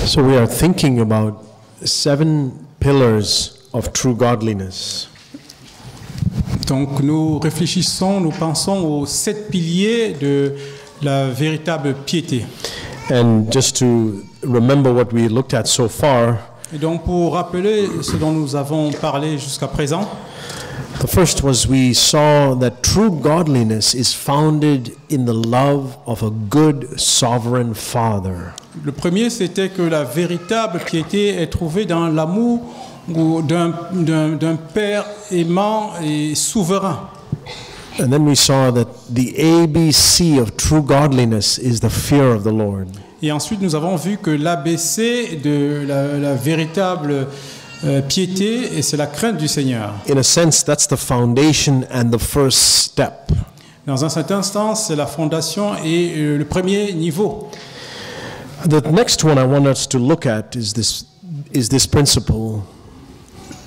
So we are thinking about 7 pillars of true godliness. Donc nous réfléchissons, nous pensons aux 7 piliers de la véritable piété. And just to remember what we looked at so far, Et donc pour rappeler ce dont nous avons parlé jusqu'à présent, the first was we saw that true godliness is founded in the love of a good sovereign Father. le premier c'était que la véritable piété est trouvée dans l'amour d'un père aimant et souverain. And then we saw that the ABC of true godliness is the fear of the Lord. Et ensuite nous avons vu que l'ABC de la véritable piété, et c'est la crainte du Seigneur. In a sense, that's the foundation and the first step. Dans un certain sens, c'est la fondation et le premier niveau. The next one I want us to look at is this principle.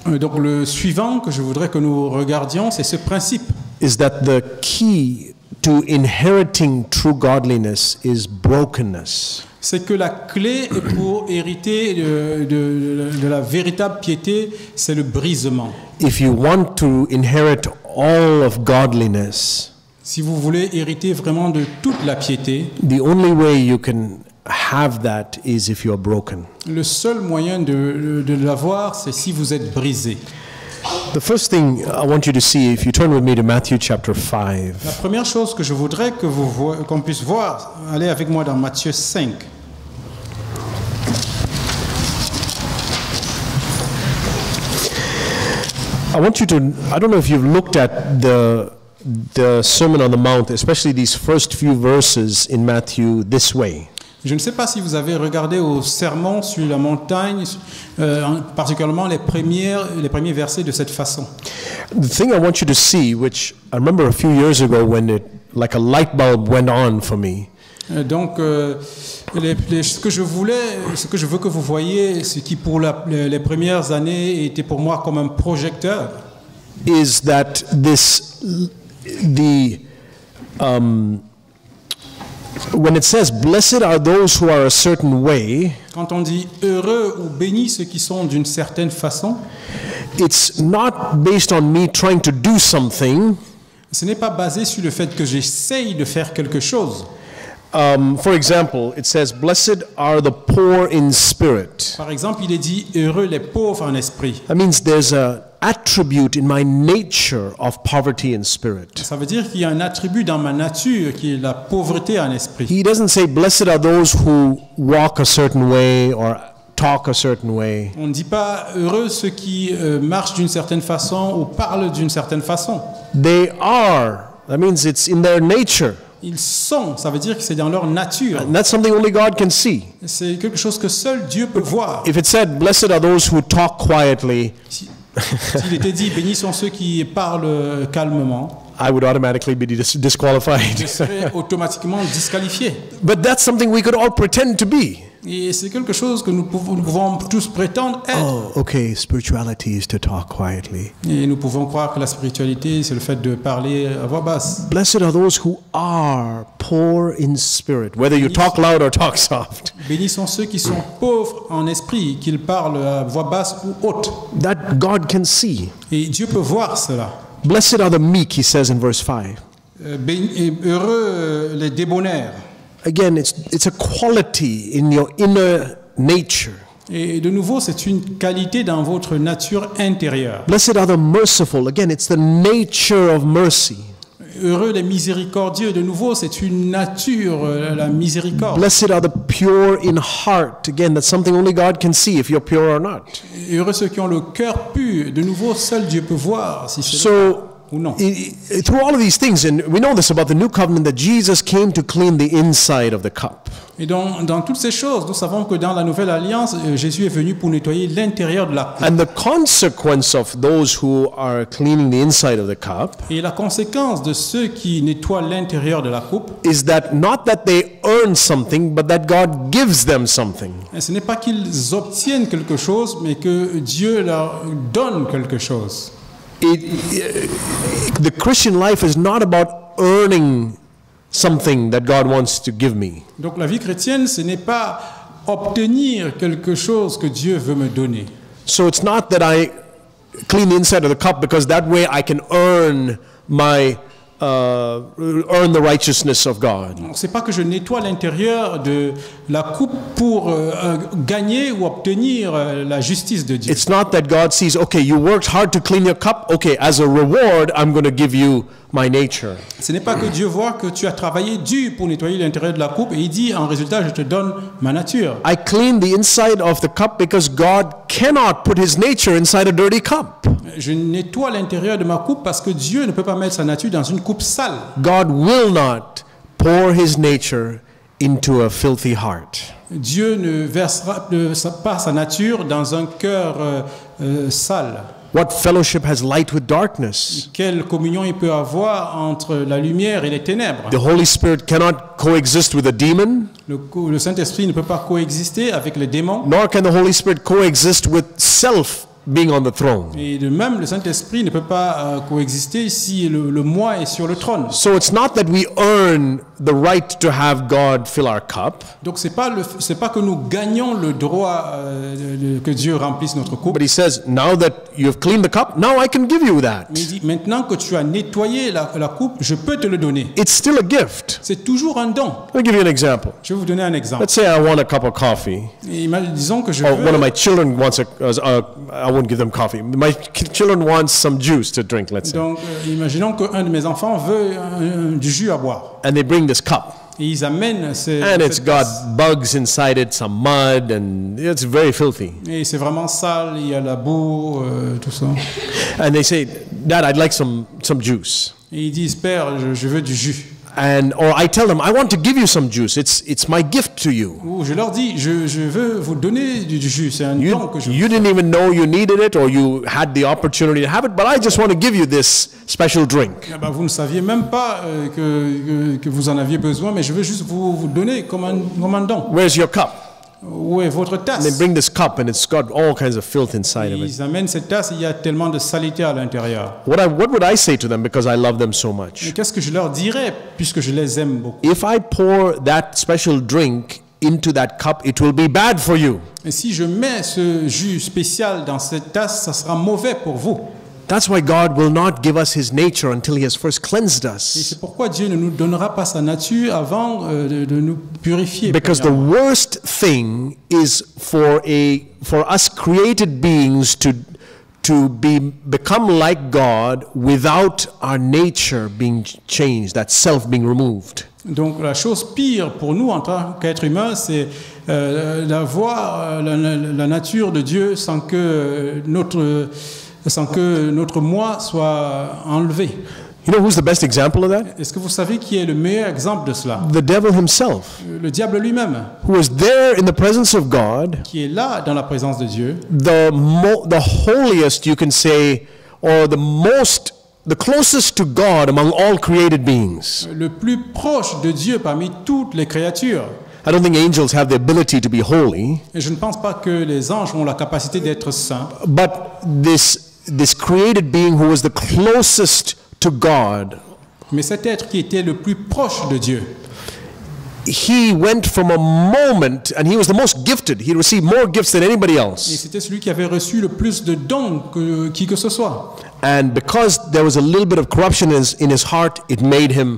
Donc le suivant que je voudrais que nous regardions, c'est ce principe. Is that the key to inheriting true godliness is brokenness. C'est que la clé pour hériter de la véritable piété, c'est le brisement. If you want to inherit all of godliness, Si vous voulez hériter vraiment de toute la piété, the only way you can have that is if you are broken. le seul moyen de l'avoir, c'est si vous êtes brisé. The first thing I want you to see, if you turn with me to Matthew chapter 5. La première chose que je voudrais qu'on puisse voir, allez avec moi dans Matthieu 5. I want you to, I don't know if you've looked at the Sermon on the Mount, especially these first few verses in Matthew this way. Je ne sais pas si vous avez regardé au sermon sur la montagne, particulièrement les premiers versets de cette façon. The thing I want you to see, which I remember a few years ago when it, like a light bulb went on for me. Donc, ce que je veux que vous voyez, ce qui pour les premières années était pour moi comme un projecteur, Is that when it says, blessed are those who are a certain way, quand on dit heureux ou bénis ceux qui sont d'une certaine façon, it's not based on me trying to do something. ce n'est pas basé sur le fait que j'essaye de faire quelque chose. For example, it says, blessed are the poor in spirit. Par exemple, il est dit heureux les pauvres en esprit. That means there's an attribute in my nature of poverty in spirit. Ça veut dire qu'il y a un attribut dans ma nature qui est la pauvreté en esprit. He doesn't say, blessed are those who walk a certain way or talk a certain way. On ne dit pas heureux ceux qui marchent d'une certaine façon ou parlent d'une certaine façon. They are. That means it's in their nature. Ils sont, ça veut dire que c'est dans leur nature. And that's something only God can see. C'est quelque chose que seul Dieu peut voir. If it said, blessed are those who talk quietly, S'il était dit, bénis sont ceux qui parlent calmement, I would automatically be je disqualified. serais automatiquement disqualifié. But that's something we could all pretend to be. Et c'est quelque chose que nous pouvons tous prétendre être. Oh, okay, spirituality is to talk quietly. Et nous pouvons croire que la spiritualité, c'est le fait de parler à voix basse. Blessed are those who are poor in spirit, whether you talk loud or talk soft. Bénis sont ceux qui sont pauvres en esprit, qu'ils parlent à voix basse ou haute. That God can see. Et Dieu peut voir cela. Blessed are the meek, he says in verse 5. Heureux les débonnaires. Again, it's a quality in your inner nature. Et de nouveau, c'est une qualité dans votre nature intérieure. Blessed are the merciful. Again, it's the nature of mercy. Heureux les miséricordieux. De nouveau, c'est une nature, la miséricorde. Blessed are the pure in heart. Again, that's something only God can see if you're pure or not. Heureux ceux qui ont le cœur pur. De nouveau, seul Dieu peut voir si c'est So, ou non. through all of these things, and we know this about the new covenant, that Jesus came to clean the inside of the cup. Et dans toutes ces choses, nous savons que dans la nouvelle alliance, Jésus est venu pour nettoyer l'intérieur de la coupe. And the consequence of those who are cleaning the inside of the cup Et la conséquence de ceux qui nettoient l'intérieur de la coupe, is that not that they earn something, but that God gives them something. ce n'est pas qu'ils obtiennent quelque chose, mais que Dieu leur donne quelque chose. The Christian life is not about earning something that God wants to give me. Donc la vie chrétienne, ce n'est pas obtenir quelque chose que Dieu veut me donner. So it's not that I clean the inside of the cup because that way I can earn the righteousness of God. C'est pas que je nettoie l'intérieur de la coupe pour gagner ou obtenir la justice de Dieu. It's not that God sees, okay, you worked hard to clean your cup, okay, as a reward, I'm going to give you my nature. Ce n'est pas que Dieu voit que tu as travaillé dur pour nettoyer l'intérieur de la coupe et il dit en résultat je te donne ma nature. I clean the inside of the cup because God cannot put his nature inside a dirty cup. Je nettoie l'intérieur de ma coupe parce que Dieu ne peut pas mettre sa nature dans une coupe sale. God will not pour his nature into a filthy heart. Dieu ne versera pas sa nature dans un cœur sale. What fellowship has light with darkness? Quelle communion il peut avoir entre la lumière et les ténèbres? The Holy Spirit cannot coexist with a demon, Le Saint-Esprit ne peut pas coexister avec les démons. nor can the Holy Spirit coexist with self being on the throne. Et de même, le Saint-Esprit ne peut pas coexister si le moi est sur le trône. So it's not that we earn the right to have God fill our cup, Donc c'est pas que nous gagnons le droit que Dieu remplisse notre coupe. but he says, now that you've cleaned the cup, now I can give you that. Mais il dit, maintenant que tu as nettoyé la coupe, je peux te le donner. It's still a gift. C'est toujours un don. Let me give you an example. Je vais vous donner un exemple. Let's say I want a cup of coffee, Et disons que je or veux... one of my children wants I won't give them coffee. My children want some juice to drink, let's say. Donc, imaginons qu'un de mes enfants veut du jus à boire. And they bring this cup. Et ils amènent And it's cette got tasse. bugs inside it, some mud, and it's very filthy. Et c'est vraiment sale, il y a la boue, tout ça. And they say, Dad, I'd like some juice. Et ils disent, Père, je veux du jus. Or I tell them, I want to give you some juice. It's my gift to you. Ou je leur dis, je veux vous donner du jus, c'est un don que je You didn't even know you needed it or you had the opportunity to have it, but I just want to give you this special drink. Vous ne saviez même pas que vous en aviez besoin, mais je veux juste vous donner comme un don. Where's your cup? Où est votre And they tasse? bring this cup and it's got all kinds of filth inside of it. Ils amènent cette tasse, il y a tellement de saleté à l'intérieur. What would I say to them because I love them so Mais much? qu'est-ce que je leur dirais, puisque je les aime beaucoup? If I pour that special drink into that cup, it will be bad for you. Et si je mets ce jus spécial dans cette tasse, ça sera mauvais pour vous. That's why God will not give us his nature until he has first cleansed Et us. c'est pourquoi Dieu ne nous donnera pas sa nature avant de nous purifier. Because the worst thing is for us created beings to become like God without our nature being changed, that self being removed. Donc la chose pire pour nous en tant qu'être humain, c'est d'avoir la nature de Dieu sans que notre moi soit enlevé. You know who's the best example of that? Est-ce que vous savez qui est le meilleur exemple de cela? The devil himself, Le diable lui-même, who was there in the presence of God, qui est là dans la présence de Dieu, the holiest, you can say, or the closest to God among all created beings. le plus proche de Dieu parmi toutes les créatures. I don't think angels have the ability to be holy, Et je ne pense pas que les anges ont la capacité d'être saints, but this created being who was the closest to God, mais cet être qui était le plus proche de Dieu, he went from a moment, and he was the most gifted. He received more gifts than anybody et else. c'était celui qui avait reçu le plus de dons que qui que ce soit. And because there was a little bit of corruption in his heart, it made him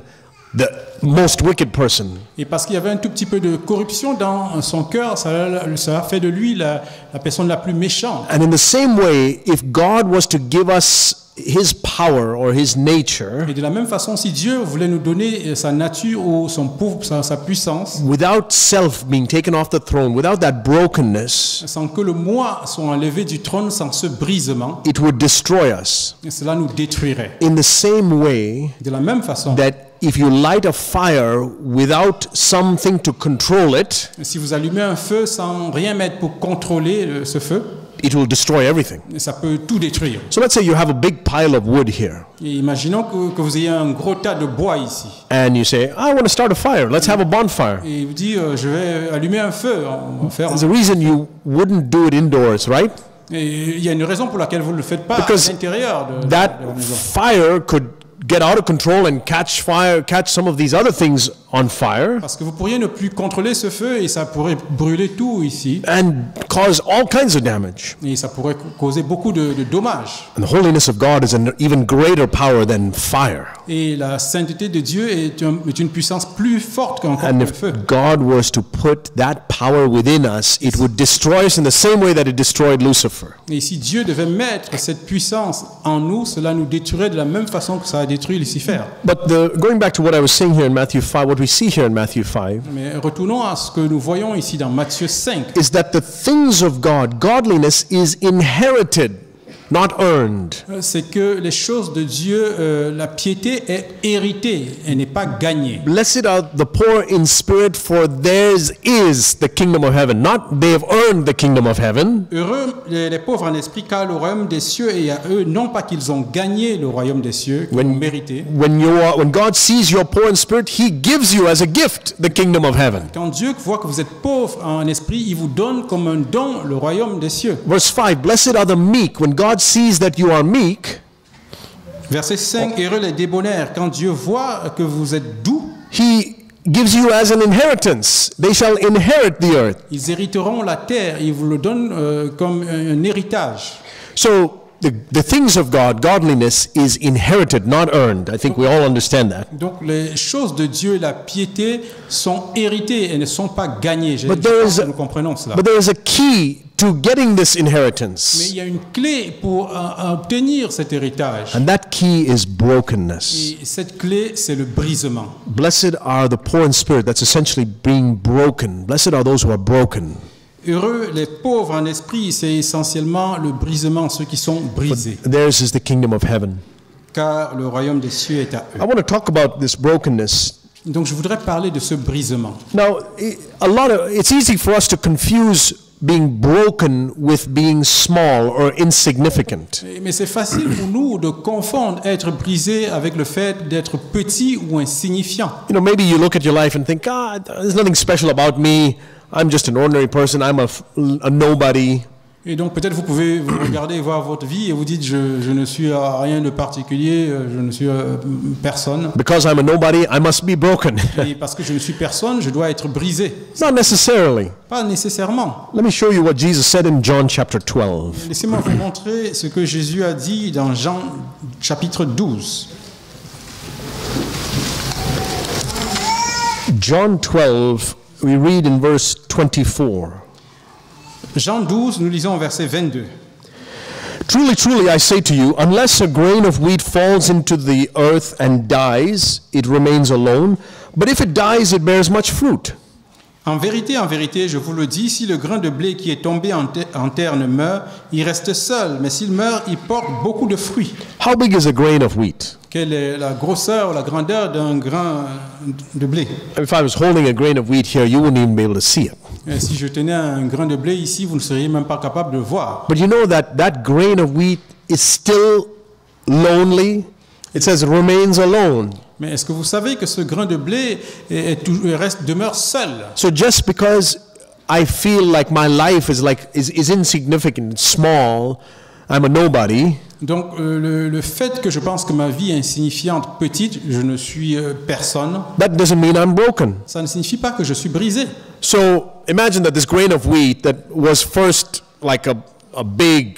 the most wicked person. Et parce qu'il y avait un tout petit peu de corruption dans son cœur, ça a fait de lui la personne la plus méchante. And in the same way, if God was to give us his power or his nature Et de la même façon, si Dieu voulait nous donner sa nature ou sa puissance, without self being taken off the throne, without that brokenness, sans que le moi soit enlevé du trône, sans ce brisement, it would destroy us. et cela nous détruirait. In the same way De la même façon, that if you light a fire without something to control it, si vous allumez un feu sans rien mettre pour contrôler ce feu, it will destroy everything. ça peut tout détruire. So let's say you have a big pile of wood here, Et imaginons que vous ayez un gros tas de bois ici. and you say, I want to start a fire, let's have a bonfire. Et il vous dit, je vais allumer un feu. On va faire There's a reason you wouldn't do it indoors, right? Et il y a une raison pour laquelle vous ne le faites pas à Because l'intérieur de that la maison. fire could get out of control and catch some of these other things on fire, Parce que vous pourriez ne plus contrôler ce feu et ça pourrait brûler tout ici. and cause all kinds of damage. Et ça pourrait causer beaucoup de dommages. And the holiness of God is an even greater power than fire. Et la sainteté de Dieu est une puissance plus forte qu'encore And le if feu. God was to put that power within us, it would destroy us in the same way that it destroyed Lucifer. Et si Dieu devait mettre cette puissance en nous, cela nous détruirait de la même façon que ça a détruit Lucifer. But going back to what I was saying here in Matthew 5, what we see here in Matthew 5, Mais retournons à ce que nous voyons ici dans Matthieu 5. is that the things of God, godliness, is inherited, not earned. C'est que les choses de Dieu, la piété est héritée, elle n'est pas gagnée. Blessed are the poor in spirit, for theirs is the kingdom of heaven. Not they have earned the kingdom of heaven. Heureux les pauvres en esprit, car le royaume des cieux est à eux, non pas qu'ils ont gagné le royaume des cieux, qu'ils ont mérité. When God sees you're poor in spirit, He gives you as a gift the kingdom of heaven. Quand Dieu voit que vous êtes pauvre en esprit, il vous donne comme un don le royaume des cieux. Verse 5, blessed are the meek. When God sees that you are meek, Verset 5, heureux les débonnaires, quand Dieu voit que vous êtes doux, He gives you as an inheritance. They shall inherit the earth. ils hériteront la terre, il vous le donne comme un héritage. So the things of God, godliness, is inherited, not earned. I think we all understand that. Donc les choses de Dieu, la piété, sont héritées et ne sont pas gagnées. Je But there pense is que nous comprenons cela. But there is a key to getting this Mais inheritance, il y a une clé pour obtenir cet héritage. and that key is brokenness. Et cette clé, c'est le brisement. Blessed are the poor in spirit. That's essentially being broken. Blessed are those who are broken. Heureux les pauvres en esprit, c'est essentiellement le brisement, ceux qui sont brisés. Theirs is the kingdom of heaven. Car le royaume des cieux est à eux. I want to talk about this brokenness. Donc je voudrais parler de ce brisement. Now, it's easy for us to confuse being broken with being small or insignificant. Mais c'est facile pour nous de confondre être brisé avec le fait d'être petit ou insignifiant. You know, maybe you look at your life and think, there's nothing special about me. I'm just an ordinary person. I'm a nobody. Et donc peut-être vous pouvez vous regarder et voir votre vie et vous dites je ne suis rien de particulier, je ne suis personne. Because I'm a nobody, I must be broken. Et parce que je ne suis personne, je dois être brisé. Not necessarily. Pas nécessairement. Let me show you what Jesus said in John chapter 12. Laissez-moi vous montrer ce que Jésus a dit dans Jean chapitre 12. John 12, we read in verse 24. Jean 12, nous lisons au verset 22. Truly, truly, I say to you, unless a grain of wheat falls into the earth and dies, it remains alone. But if it dies, it bears much fruit. En vérité, je vous le dis, si le grain de blé qui est tombé en terre ne meurt, il reste seul. Mais s'il meurt, il porte beaucoup de fruits. How big is a grain of wheat? Quelle est la grosseur ou la grandeur d'un grain de blé? If I was holding a grain of wheat here, you wouldn't even be able to see it. Et si je tenais un grain de blé ici, vous ne seriez même pas capable de le voir. But you know that grain of wheat is still lonely. It says it remains alone. Mais est-ce que vous savez que ce grain de blé demeure seul? So just because I feel like my life is insignificant, it's small, I'm a nobody. Donc le fait que je pense que ma vie est insignifiante, petite, je ne suis personne, That doesn't mean I'm broken. ça ne signifie pas que je suis brisé. So imagine that this grain of wheat that was first like a big,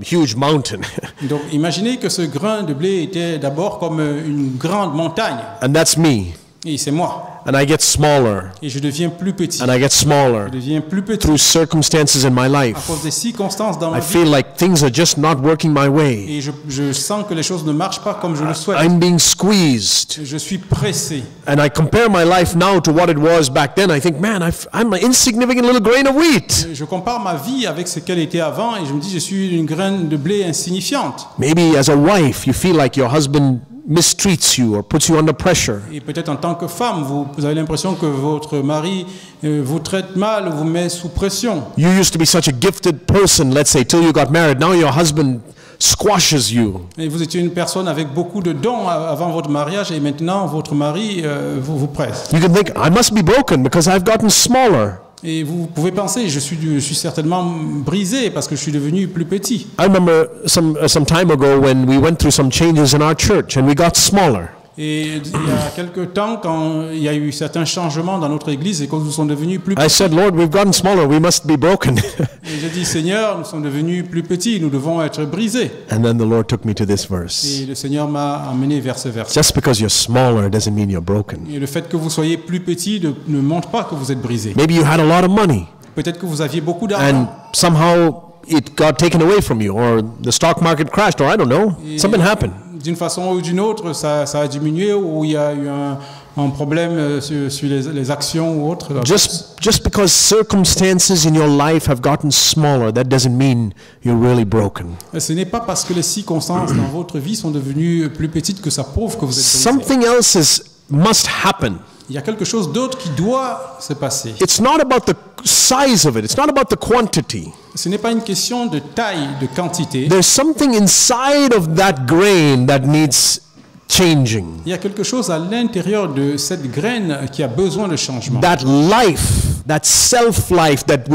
huge mountain, Donc imaginez que ce grain de blé était d'abord comme une grande montagne. and that's me. Et c'est moi. And I get smaller, Et je deviens plus petit. and I get smaller Je deviens plus petit through circumstances in my à life. cause des circonstances dans ma I vie. feel like things are just not working my way. Et je sens que les choses ne marchent pas comme je le souhaite. I'm being squeezed. Je suis pressé. And I compare my life now to what it was back then. I think, man, I'm an insignificant little grain of wheat. Je compare ma vie avec ce qu'elle était avant et je me dis je suis une graine de blé insignifiante. Maybe as a wife, you feel like your husband mistreats you or puts you under pressure. Et peut-être en tant que femme, vous avez l'impression que votre mari vous traite mal, vous met sous pression. You used to be such a gifted person, let's say, till you got married. Now your husband squashes you. Et vous étiez une personne avec beaucoup de dons avant votre mariage et maintenant votre mari vous presse. You can think, I must be broken because I've gotten smaller. Et vous pouvez penser, je suis certainement brisé parce que je suis devenu plus petit. I remember some time ago when we went through some changes in our church and we got smaller. Et il y a quelque temps, quand il y a eu certains changements dans notre église et que nous sommes devenus plus I petits, said, Lord, we've gotten smaller. We must be broken. et j'ai dit, Seigneur, nous sommes devenus plus petits, nous devons être brisés. And then the Lord took me to this verse. Et le Seigneur m'a amené vers ce verset. Just because you're smaller doesn't mean you're broken. Et le fait que vous soyez plus petit ne montre pas que vous êtes brisé. Maybe you had a lot of money Peut-être que vous aviez beaucoup and d'argent. somehow it got taken away from you, or the stock market crashed, or I don't know, something happened. D'une façon ou d'une autre, ça a diminué ou il y a eu un problème sur les actions ou autre. Just because circumstances in your life have gotten smaller, that doesn't mean you're really broken. Ce n'est pas parce que les circonstances dans votre vie sont devenues plus petites que ça prouve que vous êtes brisé. Something else must happen. Il y a quelque chose d'autre qui doit se passer. It's not about the size of it. It's not about the quantity. Ce n'est pas une question de taille, de quantité. There's something inside of that grain that needs changing. Il y a quelque chose à l'intérieur de cette graine qui a besoin de changement. That life, that self-life that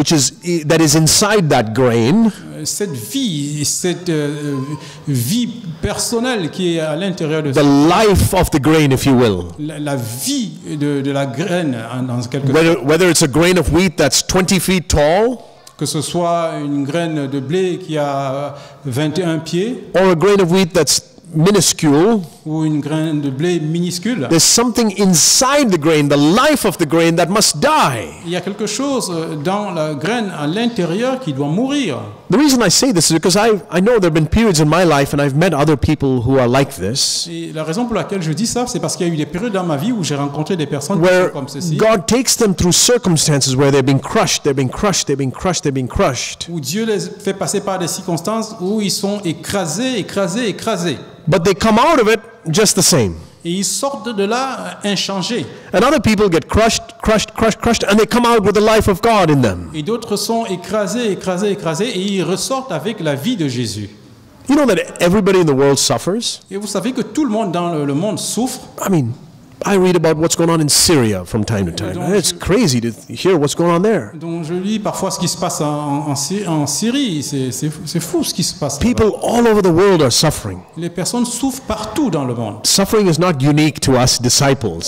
is inside that grain Cette vie personnelle qui est à l'intérieur de the life of the grain, if you will. la vie de la graine dans quelque sorte. Whether it's a grain of wheat that's 20 feet tall, Que ce soit une graine de blé qui a 21 pieds or a grain of wheat that's minuscule, ou une graine de blé minuscule, there's something inside the grain, the life of the grain, that must die. il y a quelque chose dans la graine à l'intérieur qui doit mourir. The reason I say this is because I know there have been periods in my life, and I've met other people who are like this, Et la raison pour laquelle je dis ça, c'est parce qu'il y a eu des périodes dans ma vie où j'ai rencontré des personnes qui where sont comme ceci, God takes them through circumstances where they've been crushed, they've been crushed, they've been crushed, they've been crushed. où Dieu les fait passer par des circonstances où ils sont écrasés. But they come out of it just the same. Et ils sortent de là inchangés. And other people get crushed, and they come out with the life of God in them. Et d'autres sont écrasés, et ils ressortent avec la vie de Jésus. You know that everybody in the world suffers? Et vous savez que tout le monde dans le monde souffre. I mean, I read about what's going on in Syria from time to time. It's crazy to hear what's going on there. Donc je lis parfois ce qui se passe en Syrie. C'est fou ce qui se passe. People all over the world are suffering. Les personnes souffrent partout dans le monde. Suffering is not unique to us disciples.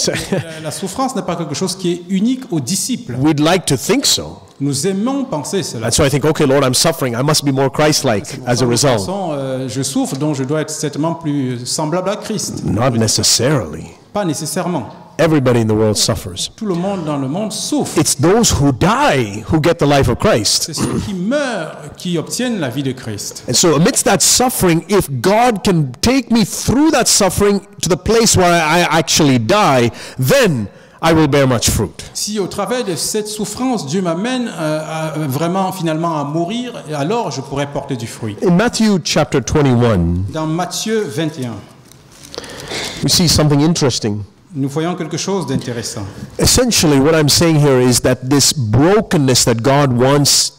La souffrance n'est pas quelque chose qui est unique aux disciples. We'd like to think so. Nous aimons penser cela. And so I think, okay, Lord, I'm suffering. I must be more Christ-like as a De toute result. façon, je souffre, donc je dois être certainement plus semblable à Christ. Not necessarily. Pas nécessairement. Everybody in the world suffers. Tout le monde dans le monde souffre. It's those who die who get the life of Christ. C'est ceux qui meurent qui obtiennent la vie de Christ. And so amidst that suffering, if God can take me through that suffering to the place where I actually die, then I will bear much fruit. Si au travers de cette souffrance, Dieu m'amène vraiment finalement à mourir, alors je pourrai porter du fruit. In Matthew chapter 21, Dans Matthieu 21, we see something interesting. nous voyons quelque chose d'intéressant. Essentially, what I'm saying here is that this brokenness that God wants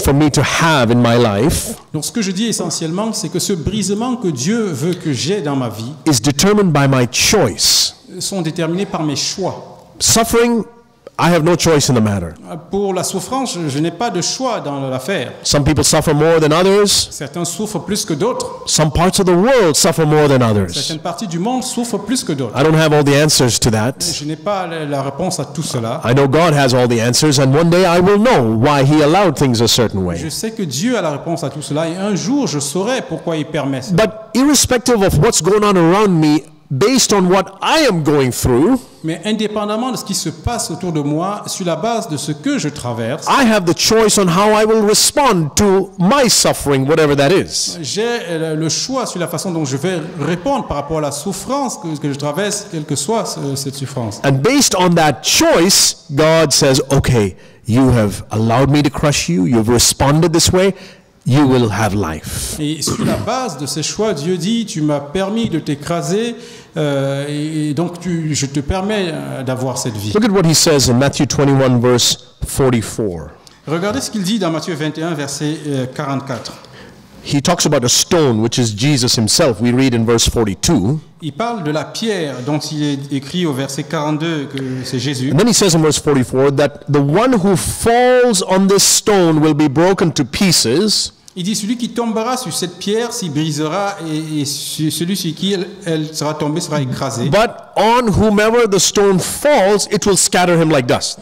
for me to have in my life Donc ce que je dis essentiellement, c'est que ce brisement que Dieu veut que j'ai dans ma vie is determined by my choice. sont déterminés par mes choix. Suffering, I have no choice in the matter. Pour la souffrance, je n'ai pas de choix dans l'affaire. Some people suffer more than others. Certains souffrent plus que d'autres. Some parts of the world suffer more than others. Certaines parties du monde souffrent plus que d'autres. I don't have all the answers to that. Je n'ai pas la réponse à tout cela. I know God has all the answers, and one day I will know why He allowed things a certain Je way. sais que Dieu a la réponse à tout cela et un jour je saurai pourquoi il permet ça. But irrespective of what's going on around me, based on what I am going through, Mais indépendamment de ce qui se passe autour de moi, sur la base de ce que je traverse, I have the choice on how I will respond to my suffering, whatever that is. j'ai le choix sur la façon dont je vais répondre par rapport à la souffrance que je traverse, quelle que soit cette souffrance. And based on that choice, God says, okay, you have allowed me to crush you, you've responded this way, you will have life. Et sur la base de ces choix, Dieu dit, tu m'as permis de t'écraser, et donc je te permets d'avoir cette vie. Look at what He says in Matthew 21, verse 44. Regardez ce qu'il dit dans Matthieu 21, verset 44. he talks about a stone, which is Jesus himself. We read in verse 42. Il parle de la pierre dont il est écrit au verset 42 que c'est Jésus. And then he says in verse 44 that the one who falls on this stone will be broken to pieces. Il dit celui qui tombera sur cette pierre s'y brisera et celui sur qui elle sera tombée sera écrasé. But on whomever the stone falls, it will scatter him like dust.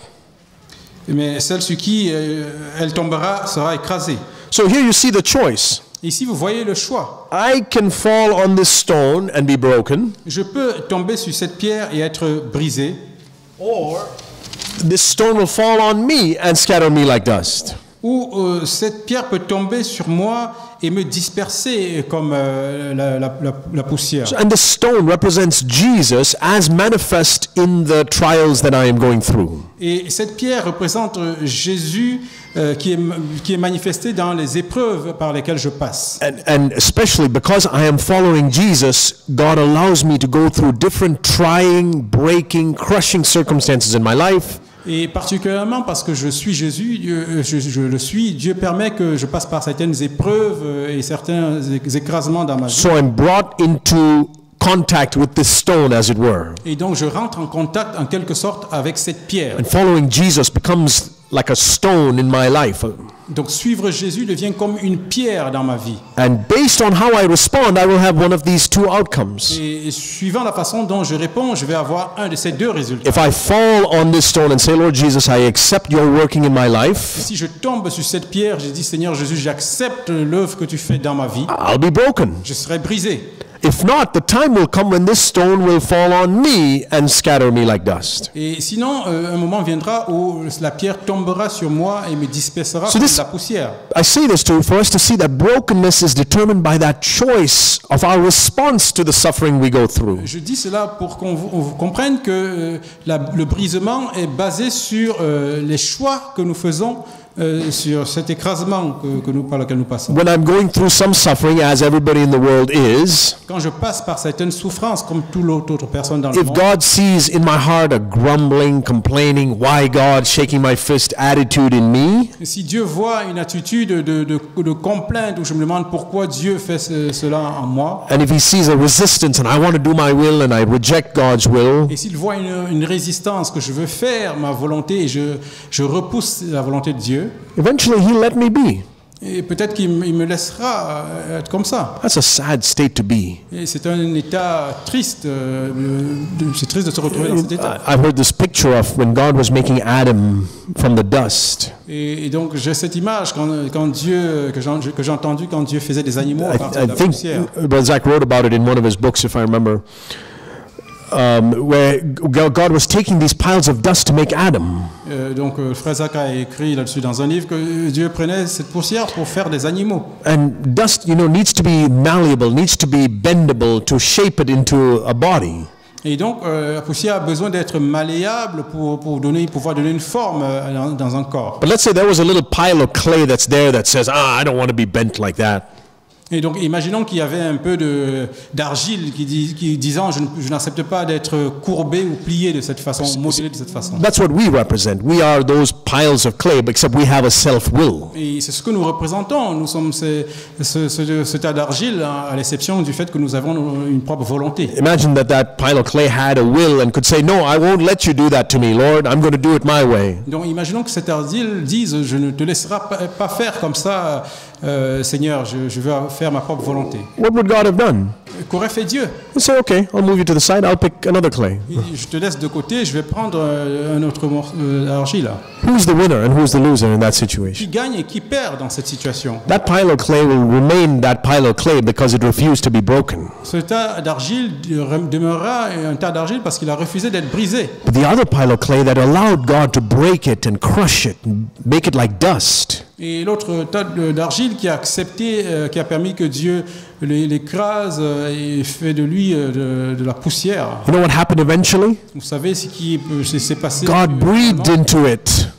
Mais celle sur qui elle tombera sera écrasée. So here you see the choice. Ici vous voyez le choix. I can fall on this stone and be broken. Je peux tomber sur cette pierre et être brisé. Or this stone will fall on me and scatter me like dust. Ou cette pierre peut tomber sur moi et me disperser comme la poussière. And the stone represents Jesus as manifest in the trials that I am going through. Et cette pierre représente Jésus qui est manifesté dans les épreuves par lesquelles je passe. And especially because I am following Jesus, God allows me to go through different trying, breaking, crushing circumstances in my life. Et particulièrement parce que je suis Jésus, je le suis, Dieu permet que je passe par certaines épreuves et certains écrasements dans ma vie. So I'm brought into contact with this stone, as it were. Et donc je rentre en contact en quelque sorte avec cette pierre. And following Jesus becomes like a stone in my life. Donc suivre Jésus devient comme une pierre dans ma vie. And based on how I respond, I will have one of these two outcomes. Et suivant la façon dont je réponds, je vais avoir un de ces deux résultats. If I fall on this stone and say, Lord Jesus, I accept your working in my life, Si je tombe sur cette pierre, je dis Seigneur Jésus, j'accepte l'œuvre que tu fais dans ma vie, I'll be broken. je serai brisé. If not, the time will come when this stone will fall on me and scatter me like dust. Et sinon, un moment viendra où la pierre tombera sur moi et me dispersera So comme this- la poussière. I say this for us to see that brokenness is determined by that choice of our response to the suffering we go through. Je dis cela pour qu'on vous comprenne que le brisement est basé sur les choix que nous faisons sur cet écrasement par lequel nous passons. When I'm going through some suffering, as everybody in the world is, Quand je passe par certaines souffrances, comme toute autre personne dans le if monde, God sees in my heart a grumbling, complaining, why God, shaking my fist attitude in me, si Dieu voit une attitude de complainte où je me demande pourquoi Dieu fait cela en moi, and if He sees a resistance and I want to do my will and I reject God's will, et s'il voit une résistance que je veux faire ma volonté et je repousse la volonté de Dieu, eventually He'll let me be. et peut-être qu'il me laissera être comme ça. That's a sad state to be. Et c'est un état triste, c'est triste de se retrouver dans cet état. I've heard this picture of when God was making Adam from the dust. Et donc j'ai cette image quand Dieu, que j'ai entendu quand Dieu faisait des animaux à partir I de la think poussière. Brother Zach wrote about it in one of his books, if I remember, where God was taking these piles of dust to make Adam. Donc Frère Zach a écrit là-dessus dans un livre que Dieu prenait cette poussière pour faire des animaux. And dust, needs to be malleable, needs to be bendable to shape it into a body. Et donc la poussière a besoin d'être malléable pour pouvoir donner une forme dans un corps. But let's say there was a little pile of clay that's there that says, I don't want to be bent like that. Et donc, imaginons qu'il y avait un peu d'argile qui disant je n'accepte pas d'être courbé ou plié de cette façon, modelé de cette façon. That's what we represent. We are those piles of clay, except we have a self-will. Et c'est ce que nous représentons. Nous sommes ce tas d'argile, à l'exception du fait que nous avons une propre volonté. Imagine that pile of clay had a will and could say, no, I won't let you do that to me, Lord. I'm going to do it my way. Donc, imaginons que cette argile dise je ne te laisserai pas faire comme ça, Seigneur, je veux faire ma propre volonté. What would God have done? Qu'aurait fait Dieu? He'd say, okay, I'll move you to the side. I'll pick another clay. Je te laisse de côté, je vais prendre un autre morceau d'argile. Who's the winner and who's the loser in that situation? Qui gagne et qui perd dans cette situation? That pile of clay will remain that pile of clay because it refused to be broken. Ce tas d'argile demeurera un tas d'argile parce qu'il a refusé d'être brisé. But the other pile of clay that allowed God to break it and crush it and make it like dust, Et l'autre tas d'argile qui a accepté, qui a permis que Dieu l'écrase et fait de lui de la poussière. you know what happened eventually? Vous savez ce qui s'est passé? God breathed into it,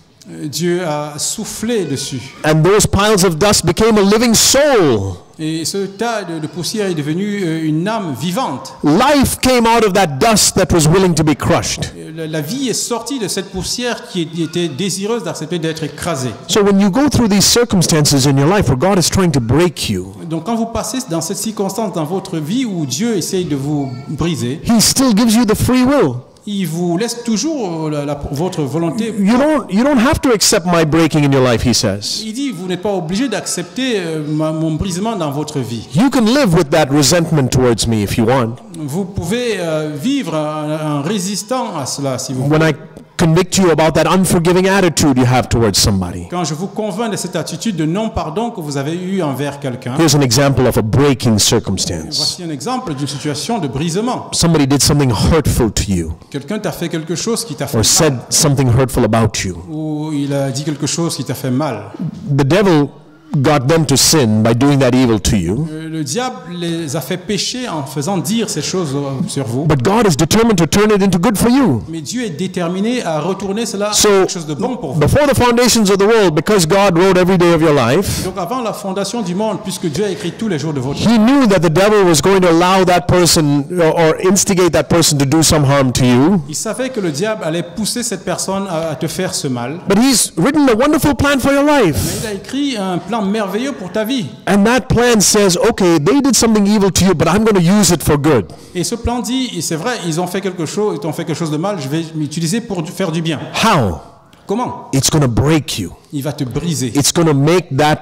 Dieu a soufflé dessus. and those piles of dust became a living soul. Et ce tas de poussière est devenu une âme vivante. Life came out of that dust that was willing to be crushed. La vie est sortie de cette poussière qui était désireuse d'accepter d'être écrasée. So when you go through these circumstances in your life where God is trying to break you, Donc quand vous passez dans cette circonstance dans votre vie où Dieu essaye de vous briser, He still gives you the free will. il vous laisse toujours votre volonté. You don't have to accept my breaking in your life, He says. Il dit, vous n'êtes pas obligé d'accepter mon brisement dans votre vie. You can live with that resentment towards me if you want. Vous pouvez vivre en résistant à cela si vous When I convict you about that unforgiving attitude you have towards somebody. Quand je vous convainc de cette attitude de non-pardon que vous avez eue envers quelqu'un, Here's an example of a breaking circumstance. voici un exemple d'une situation de brisement. Somebody did something hurtful to you, Quelqu'un t'a fait quelque chose qui t'a fait or mal, said something hurtful about you. ou il a dit quelque chose qui t'a fait mal. The devil got them to sin by doing that evil to you. Le diable les a fait pécher en faisant dire ces choses sur vous. But God is determined to turn it into good for you. Mais Dieu est déterminé à retourner cela en So, quelque chose de bon pour vous. before the foundations of the world, because God wrote every day of your life, Donc avant la fondation du monde, puisque Dieu a écrit tous les jours de votre vie, He knew that the devil was going to allow that person or instigate that person to do some harm to you. il savait que le diable allait pousser cette personne à te faire ce mal. But He's written a wonderful plan for your Mais life. il a écrit un plan merveilleux pour ta vie. And that plan says, okay, they did something evil to you, but I'm going to use it for good. Et ce plan dit, et c'est vrai, ils ont fait quelque chose, ils t'ont fait quelque chose de mal, je vais l'utiliser pour faire du bien. How? Comment? It's going to break you. Il va te briser. It's going to make that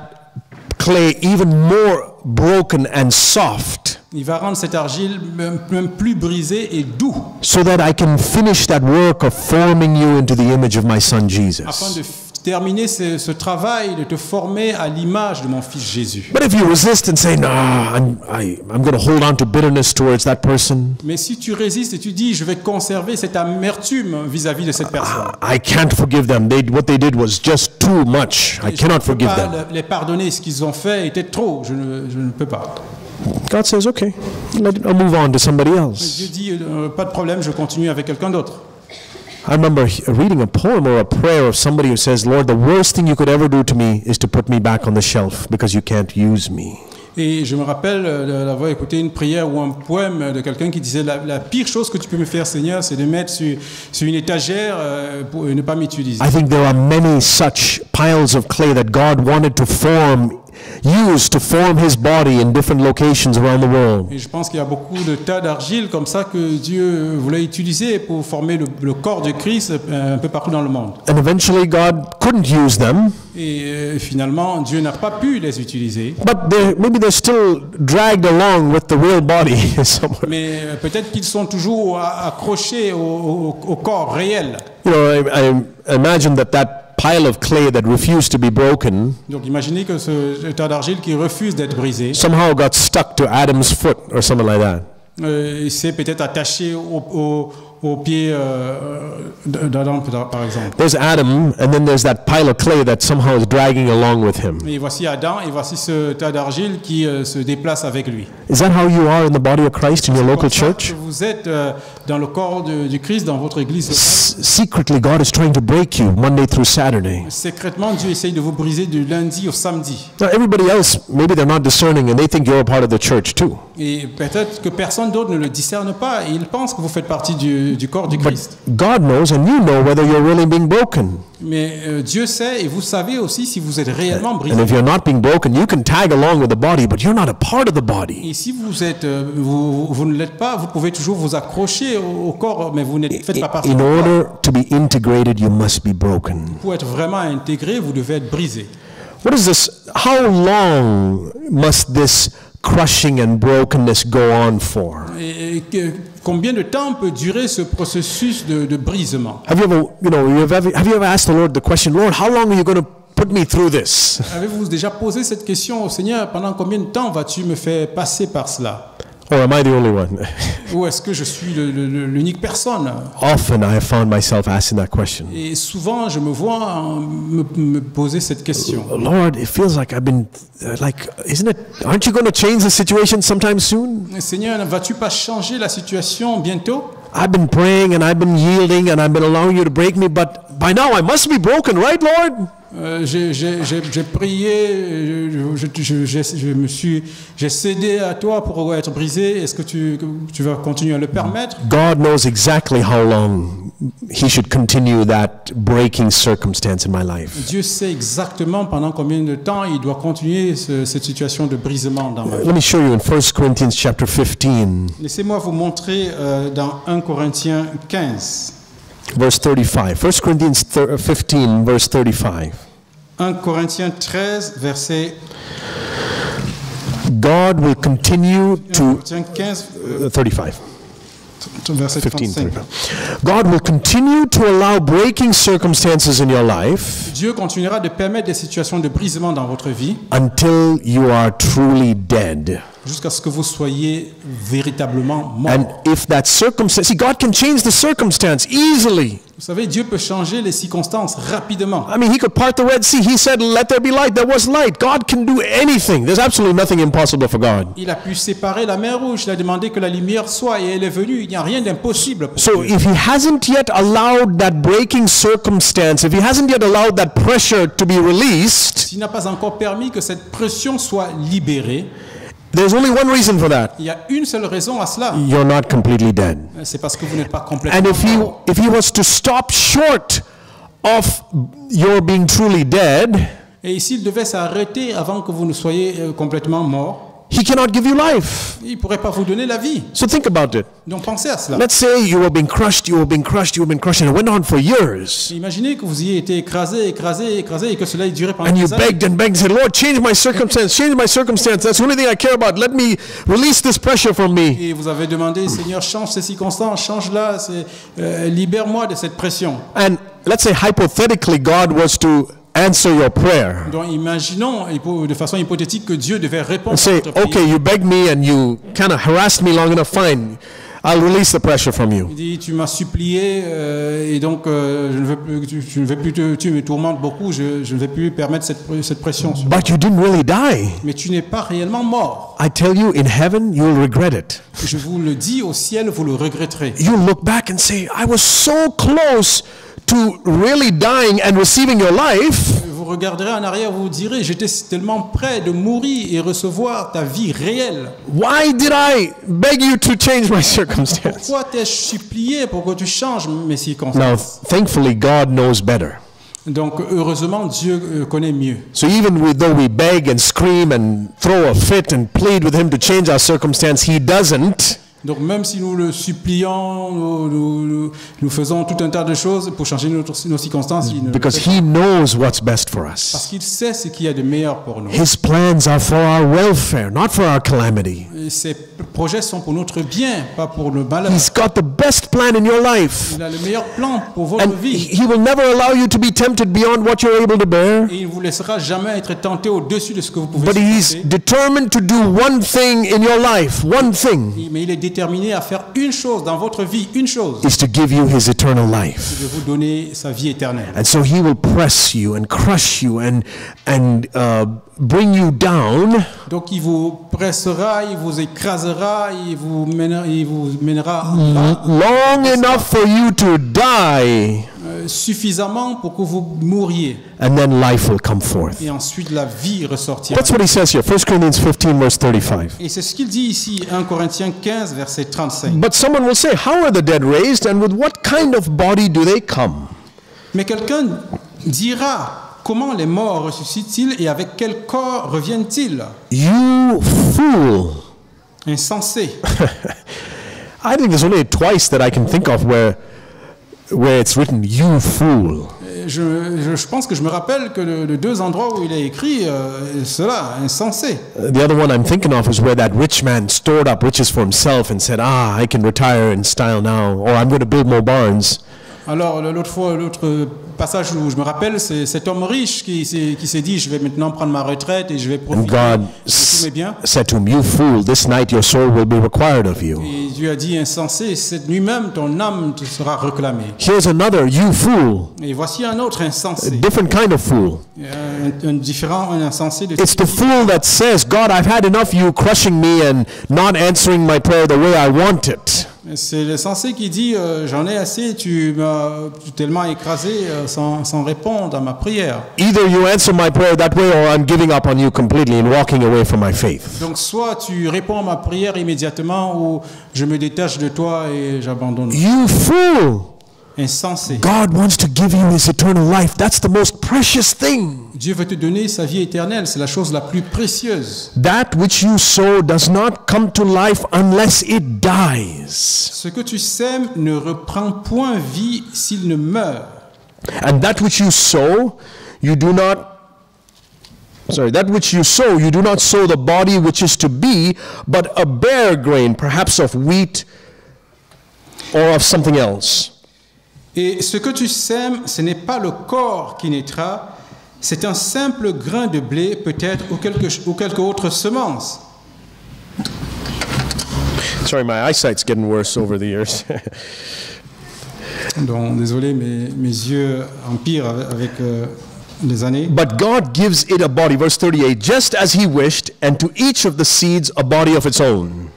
clay even more broken and soft, Il va rendre cette argile même plus brisée et doux, so that I can finish that work of forming you into the image of my son afin Jesus. de terminer ce travail de te former à l'image de mon fils Jésus. But if you resist and say, nah, I'm going to hold on to bitterness towards that person, Mais si tu résistes et tu dis, je vais conserver cette amertume vis-à-vis de cette personne, I can't forgive them. What they did was just too much. I et je ne cannot peux forgive pas them. les pardonner, ce qu'ils ont fait était trop, je ne peux pas. God says, okay, I'll move on to somebody Dieu else. dit, pas de problème, je continue avec quelqu'un d'autre. I remember reading a poem or a prayer of somebody who says, Lord, the worst thing you could ever do to me is to put me back on the shelf because you can't use me. Et je me rappelle d'avoir écouté une prière ou un poème de quelqu'un qui disait la pire chose que tu peux me faire, Seigneur, c'est de mettre sur une étagère pour ne pas m'utiliser. I think there are many such piles of clay that God wanted to use to form His body in different locations around the world. Et je pense qu'il y a beaucoup de tas d'argile comme ça que Dieu voulait utiliser pour former le corps de Christ un peu partout dans le monde. And eventually God couldn't use them, Et finalement, Dieu n'a pas pu les utiliser. but maybe they're still dragged along with the real body somewhere. Mais peut-être qu'ils sont toujours accrochés au corps réel. You know, I imagine that pile of clay that refused to be broken Donc imaginez que ce tas d'argile qui refuse d'être brisé, somehow got stuck to Adam's foot or something like that. c'est peut-être attaché au pied d'Adam, par exemple. There's Adam, and then there's that pile of clay that somehow is dragging along with him. Et voici Adam, et voici ce tas d'argile qui se déplace avec lui. Is that how you are in the body of Christ in your local Comme ça church? que vous êtes dans le corps du Christ, dans votre église. Secretly, God is trying to break you Monday through Saturday. Secrètement, Dieu essaye de vous briser du lundi au samedi. Now, everybody else, maybe they're not discerning and they think you're a part of the church too. Et peut-être que personne d'autre ne le discerne pas, et il pense que vous faites partie du corps du Christ. God knows and you know whether you're really being broken. Mais Dieu sait, et vous savez aussi si vous êtes réellement brisé. And if you're not being broken, you can tag along with the body, but you're not a part of the body. Et si vous êtes, vous ne l'êtes pas, vous pouvez toujours vous accrocher au corps, mais vous ne faites pas partie In du corps. order to be integrated, you must be broken. Pour être vraiment intégré, vous devez être brisé. What is this? How long must this crushing and brokenness go on for? Et combien de temps peut durer ce processus de brisement? Have you ever asked the Lord the question, Lord, how long are you going to put me through this? Avez-vous déjà posé cette question au Seigneur, pendant combien de temps vas-tu me faire passer par cela? Or am I the only one? Ou est-ce que je suis l'unique personne? Often I have found myself asking that question. Et souvent, je me vois me poser cette question. Lord, it feels like I've been, aren't you going to change the situation sometime soon? Seigneur, vas-tu pas changer la situation bientôt? I've been praying and I've been yielding and I've been allowing you to break me, but by now I must be broken, right, Lord? J'ai prié, j'ai cédé à toi pour être brisé. Est-ce que tu vas continuer à le permettre? God knows exactly how long he should continue that breaking circumstance in my life. Dieu sait exactement pendant combien de temps il doit continuer cette situation de brisement dans ma vie. Let me show you in 1 Corinthians chapter 15, Laissez-moi vous montrer dans 1 Corinthiens 15. verse 35. 1 Corinthians 15, verse 35. 1 Corinthiens 13, verset God will continue 1 to Corinthiens 15, 35. verset 15, 35. 35. God will continue to allow breaking circumstances in your life Dieu continuera de permettre des situations de brisement dans votre vie until you are truly dead. jusqu'à ce que vous soyez véritablement mort. And if that circumstance, see, God can change the circumstance easily. Vous savez, Dieu peut changer les circonstances rapidement. I mean, he could part the Red Sea. He said, let there be light. There was light. God can do anything. There's absolutely nothing impossible for God. Il a pu séparer la mer Rouge, il a demandé que la lumière soit et elle est venue. Il n'y a rien d'impossible pour So Dieu. if he hasn't yet allowed that breaking circumstance, if he hasn't yet allowed that pressure to be released, S'il n'a pas encore permis que cette pression soit libérée, there's only one reason for that. il y a une seule raison à cela. You're not completely dead. C'est parce que vous n'êtes pas complètement And mort. if he was to stop short of your being truly dead, Et s'il devait s'arrêter avant que vous ne soyez complètement mort, he cannot give you life. il ne pourrait pas vous donner la vie. So think about it. Donc pensez à cela. Let's say you were being crushed, you were being crushed, you were being crushed, and it went on for years. Imaginez que vous ayez été écrasé et que cela ait duré pendant And you des années. begged and begged and said, Lord, change my circumstance, change my circumstance. That's the only thing I care about. Let me release this pressure from me. Et vous avez demandé, Seigneur, change ces circonstances, change-la, libère-moi de cette pression. And let's say hypothetically God was to answer your prayer. Donc imaginons de façon hypothétique que Dieu devait répondre And à say, votre prière. okay, you begged me and you kind of harassed me long enough, fine. I'll release the pressure from you. Il dit, tu m'as supplié et donc je ne veux plus, tu ne veux plus tu me tourmentes beaucoup, je ne vais plus permettre cette pression. Sur toi. But you didn't really die. Mais tu n'es pas réellement mort. I tell you, in heaven, you'll regret it. Je vous le dis, au ciel, vous le regretterez. You'll look back and say, I was so close to really dying and receiving your life. Vous regarderez en arrière, vous vous direz, j'étais tellement près de mourir et recevoir ta vie réelle. Why did I beg you to change my circumstance? Pourquoi t'ai-je supplié pour que tu changes mes Now, circonstances? thankfully, God knows better. Donc heureusement, Dieu connaît mieux. So even though we beg and scream and throw a fit and plead with him to change our circumstance, he doesn't. Donc même si nous le supplions, nous faisons tout un tas de choses pour changer nos circonstances, il ne le Because fait pas. he knows what's best for Parce us. qu'il sait ce qu'il y a de meilleur pour nous. His plans are for our welfare, not for our calamity. Et ses projets sont pour notre bien, pas pour le malheur. He's got the best plan in your life. Il a le meilleur plan pour votre And vie. he will never allow you to be tempted beyond what you're able to bear. Et il ne vous laissera jamais être tenté au-dessus de ce que vous pouvez But he's supporter. determined to do one thing in your life. One thing Mais il est déterminé à faire une chose dans votre vie, une chose, is to give you his eternal life. de vous donner sa vie éternelle. And so he will press you and crush you and bring you down Donc il vous pressera, il vous écrasera, il vous mènera en bas, long enough for you to die, suffisamment pour que vous mouriez. and then life will come forth. Et ensuite la vie ressortira. That's what he says here, 1 Corinthians 15, verse 35. Et c'est ce qu'il dit ici, 1 Corinthiens 15, verset 35. But someone will say, how are the dead raised, and with what kind of body do they come? Mais quelqu'un dira, comment les morts ressuscitent-ils et avec quel corps reviennent-ils? You fool. Insensé. I think there's only twice that I can think of where it's written, you fool. Je pense que je me rappelle que de deux endroits où il est écrit cela, insensé. The other one I'm thinking of is where that rich man stored up riches for himself and said, I can retire in style now, or I'm going to build more barns. Alors l'autre passage où je me rappelle, c'est cet homme riche qui s'est dit, je vais maintenant prendre ma retraite et je vais And profiter God de tous mes biens. said to him, you fool, this night your soul will be required of you. Et Dieu a dit, insensé, cette nuit même ton âme te sera réclamée. Here's another, you fool, Et voici un autre a insensé, different kind of fool. un insensé de It's the fool that says, God, I've had enough of you crushing me and not answering my prayer the way I want it. C'est le sensé qui dit j'en ai assez, tu m'as tellement écrasé sans répondre à ma prière. Either you answer my prayer that way or I'm giving up on you completely and walking away from my faith. Donc soit tu réponds à ma prière immédiatement ou je me détache de toi et j'abandonne. You fool! Insensé. God wants to give you his eternal life. That's the most precious thing. Dieu veut te donner sa vie éternelle, c'est la chose la plus précieuse. That which you sow does not come to life unless it dies. Ce que tu sèmes ne reprend point vie s'il ne meurt. And that which you sow, you do not sow the body which is to be, but a bare grain, perhaps of wheat or of something else. Et ce que tu sèmes, ce n'est pas le corps qui naîtra, c'est un simple grain de blé peut-être ou quelque autre semence. Sorry, my eyesight's getting worse over the years. Donc, désolé, mes yeux empirent avec les années. But God gives it a body, verse 38, just as he wished, and to each of the seeds a body of its own.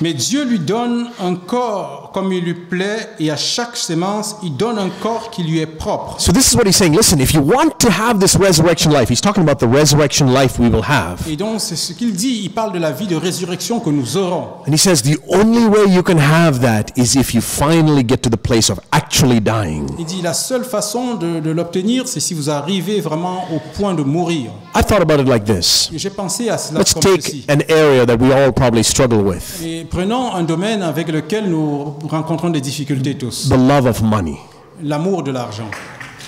Mais Dieu lui donne un corps comme il lui plaît, et à chaque semence, il donne un corps qui lui est propre. So this is what he's saying. Listen, if you want to have this resurrection life, he's talking about the resurrection life we will have. Et donc, c'est ce qu'il dit. Il parle de la vie de résurrection que nous aurons. And he says the only way you can have that is if you finally get to the place of actually dying. Il dit la seule façon de l'obtenir, c'est si vous arrivez vraiment au point de mourir. I thought about it like this. Et j'ai pensé à cela Let's comme take ceci. an area that we all probably struggle with. Et prenons un domaine avec lequel nous rencontrons des difficultés tous. The love of money. L'amour de l'argent.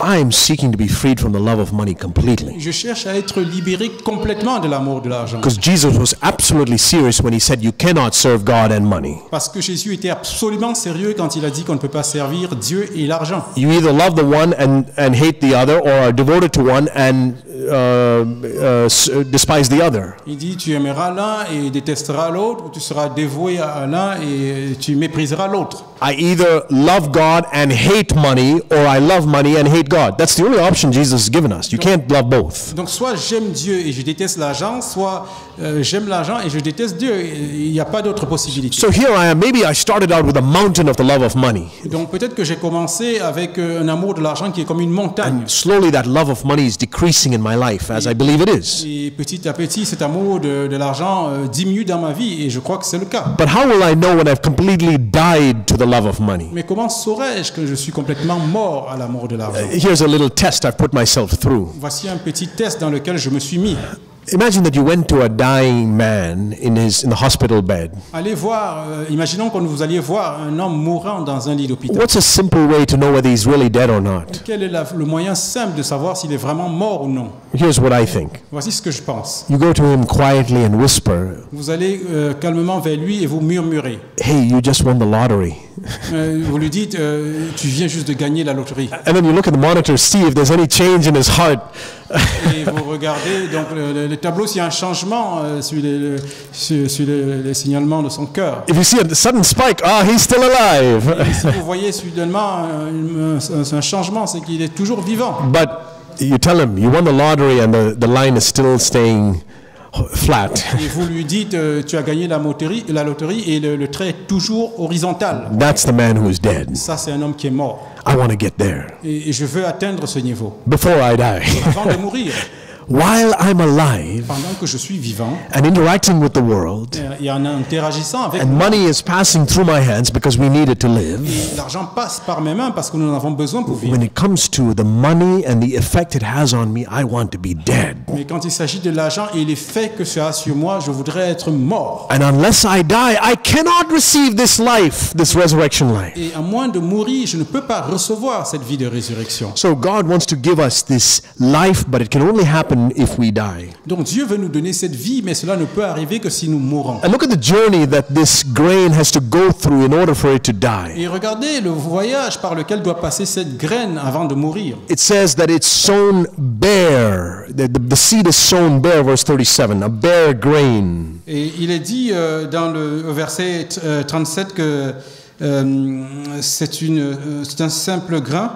I am seeking to be freed from the love of money completely. Je cherche à être libéré complètement de l'amour de l'argent. Because Jesus was absolutely serious when he said you cannot serve God and money. Parce que Jésus était absolument sérieux quand il a dit qu'on ne peut pas servir Dieu et l'argent. You either love the one and hate the other, or are devoted to one and despise the other. Il dit tu aimeras l'un et détesteras l'autre, ou tu seras dévoué à l'un et tu mépriseras l'autre. I either love God and hate money, or I love money and hate God. That's the only option Jesus has given us. You can't love both. Donc soit j'aime Dieu et je déteste l'argent, soit j'aime l'argent et je déteste Dieu. Il n'y a pas d'autre possibilité. So here I am. Maybe I started out with a mountain of the love of money. Donc peut-être que j'ai commencé avec un amour de l'argent qui est comme une montagne. And slowly that love of money is decreasing in my life, as I believe it is. Et petit à petit, cet amour de l'argent diminue dans ma vie, et je crois que c'est le cas. But how will I know when I've completely died to the love of money? Mais comment saurais-je que je suis complètement mort à l'amour de l'argent? Here's a little test I've put myself through. Voici un petit test dans lequel je me suis mis. Imagine that you went to a dying man in the hospital bed. Allez voir, imaginons que vous alliez voir un homme mourant dans un lit d'hôpital. What's a simple way to know whether he's really dead or not? Quel est le moyen simple de savoir s'il est vraiment mort ou non? Here's what I think. Voici ce que je pense. You go to him quietly and whisper, Vous allez calmement vers lui et vous murmurez. "Hey, you just won the lottery." Vous lui dites, tu viens juste de gagner la loterie. And then you look at the monitor, see if there's any change in his heart. Et vous regardez donc le tableau s'il y a un changement sur les signalements de son cœur. If you see a sudden spike, he's still alive. Et si vous voyez soudainement un changement, c'est qu'il est toujours vivant. But you tell him you won the lottery and the line is still staying flat. Et vous lui dites, tu as gagné la loterie et le trait est toujours horizontal. That's the man who is dead. Ça, c'est un homme qui est mort. I want to get there Et je veux atteindre ce niveau before I die. avant de mourir. While I'm alive Pendant que je suis vivant and interacting with the world, et en interagissant avec and moi, money is passing through my hands because we need it to live, et l'argent passe par mes mains parce que nous en avons besoin pour vivre. when it comes to the money and the effect it has on me, I want to be dead. Mais quand il s'agit de l'argent et l'effet que ça a sur moi, je voudrais être mort. And unless I die, I cannot receive this life, this resurrection life. Et à moins de mourir, je ne peux pas recevoir cette vie de résurrection. So God wants to give us this life, but it can only happen if we die. Donc Dieu veut nous donner cette vie, mais cela ne peut arriver que si nous mourons. And look at the journey that this grain has to go through in order for it to die. Et regardez le voyage par lequel doit passer cette graine avant de mourir. It says that it's sown bare. The seed is sown bare, verse 37, a bare grain. Et il est dit dans le verset 37 que c'est un simple grain.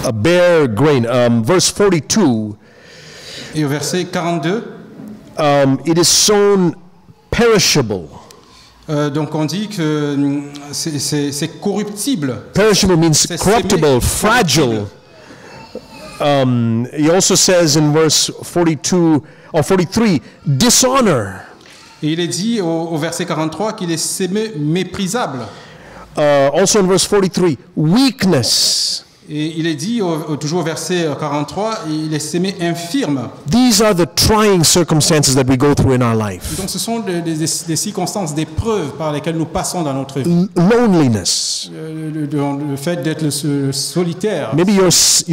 A bare grain. Verse 42, Et au verset 42, it is sown perishable. Donc on dit que c'est corruptible. Perishable means C'est corruptible, sémé- fragile. He also says in verse 42 or 43, dishonor. Et il est dit au verset 43 qu'il est sémé méprisable. Also in verse 43, weakness. Et il est dit toujours au verset 43, il est sémé infirme. These are the trying circumstances that we go through in our life. Donc ce sont des circonstances, des preuves par lesquelles nous passons dans notre vie. Loneliness. Le fait d'être solitaire. Maybe you're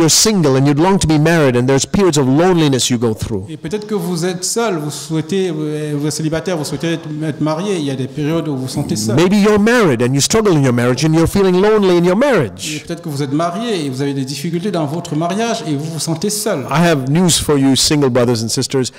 single and you'd long to be married, and there's periods of loneliness you go through. Et peut-être que vous êtes seul, vous êtes célibataire, vous souhaitez être marié, il y a des périodes où vous vous sentez seul. Maybe you're married and you struggle in your marriage and you're feeling lonely in your Et marriage. peut-être que vous êtes marié et vous avez des difficultés dans votre mariage et vous vous sentez seul. I have news for you, single brothers and sisters.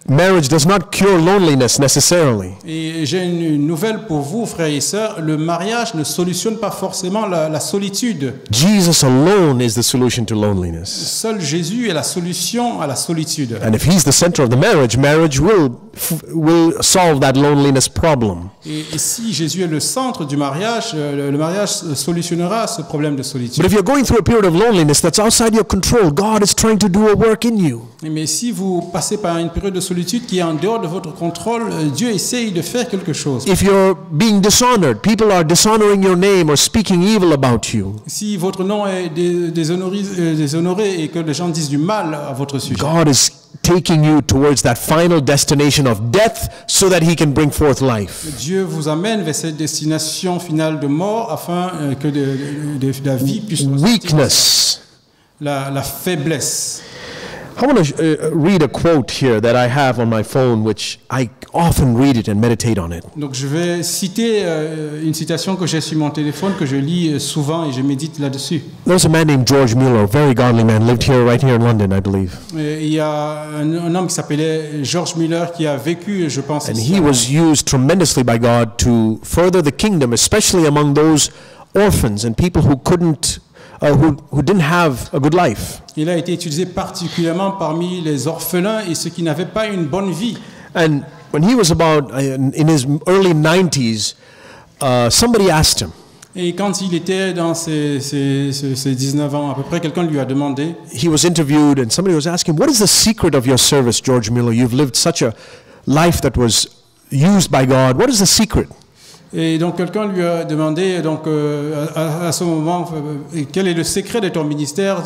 Marriage does not cure loneliness necessarily. Et j'ai une nouvelle pour vous, frères et sœurs. Le mariage ne solutionne pas forcément la solitude. Jesus alone is the solution to loneliness. Seul Jésus est la solution à la solitude. And if he's the center of the marriage, marriage will solve that loneliness problem. Et si Jésus est le centre du mariage, le mariage solutionnera ce problème de solitude. But if you're going through a period of loneliness that's outside your control, God is trying to do a work in you. Mais si vous passez par une période de solitude qui est en dehors de votre contrôle, Dieu essaye de faire quelque chose. If you're being dishonored, people are dishonoring your name or speaking evil about you. Si votre nom est déshonoré et que les gens disent du mal à votre sujet, God is taking you towards that final destination of death so that he can bring forth life. Dieu vous amène vers cette destination finale de mort afin que la vie puisse ressortir. Weakness. La faiblesse. I want to read a quote here that I have on my phone, which I often read it and meditate on it. Donc je vais citer une citation que j'ai sur mon téléphone, que je lis souvent et je médite là-dessus. There's a man named George Mueller, a very godly man, lived right here in London, I believe. Et il y a un homme qui s'appelait George Mueller qui a vécu, je pense, And he was used tremendously by God to further the kingdom, especially among those orphans and people who couldn't, who didn't have a good life. Il a été utilisé particulièrement parmi les orphelins et ceux qui n'avaient pas une bonne vie. And when he was about in his early 90s, somebody asked him. Et quand il était dans ses 19 ans à peu près, quelqu'un lui a demandé. He was interviewed and somebody was asking, "What is the secret of your service, George Mueller? You've lived such a life that was used by God. What is the secret?" Et donc quelqu'un lui a demandé donc à ce moment quel est le secret de ton ministère,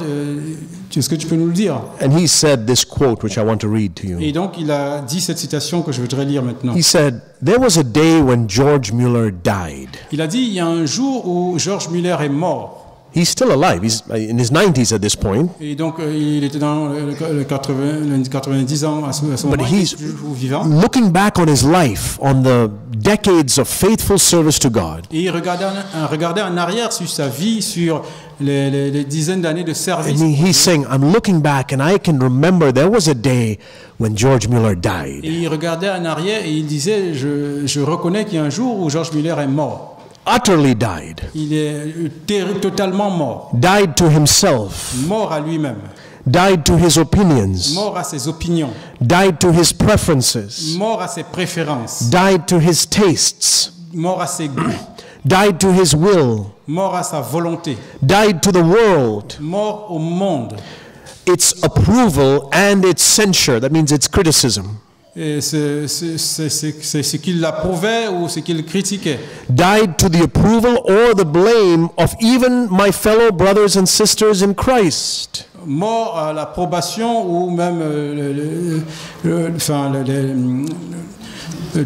est-ce que tu peux nous le dire? And he said this quote which I want to read to you. Et donc il a dit cette citation que je voudrais lire maintenant. He said, "There was a day when George Mueller died." Il a dit il y a un jour où George Mueller est mort. He's still alive. He's in his 90s at this point. Et donc il était dans le 90 ans à ce moment. But Il he's est toujours vivant. looking back on his life, on the decades of faithful service to God. Et il regardait en arrière sur sa vie, sur les dizaines d'années de service. And he's saying, "I'm looking back and I can remember there was a day when George Mueller died." Et il regardait en arrière et il disait je reconnais qu'il y a un jour où George Mueller est mort. Utterly died. Il est totalement mort. Died to himself. Mort à lui-même. Died to his opinions. Mort à ses opinions. Died to his preferences. Mort à ses préférences. Died to his tastes. Mort à ses goûts. Died to his will. Mort à sa volonté. Died to the world. Mort au monde. Its approval and its censure. That means its criticism. Et c'est ce qu'il approuvait ou ce qu'il critiquait. Died to the approval or the blame of even my fellow brothers and sisters in Christ. Mort à l'approbation ou même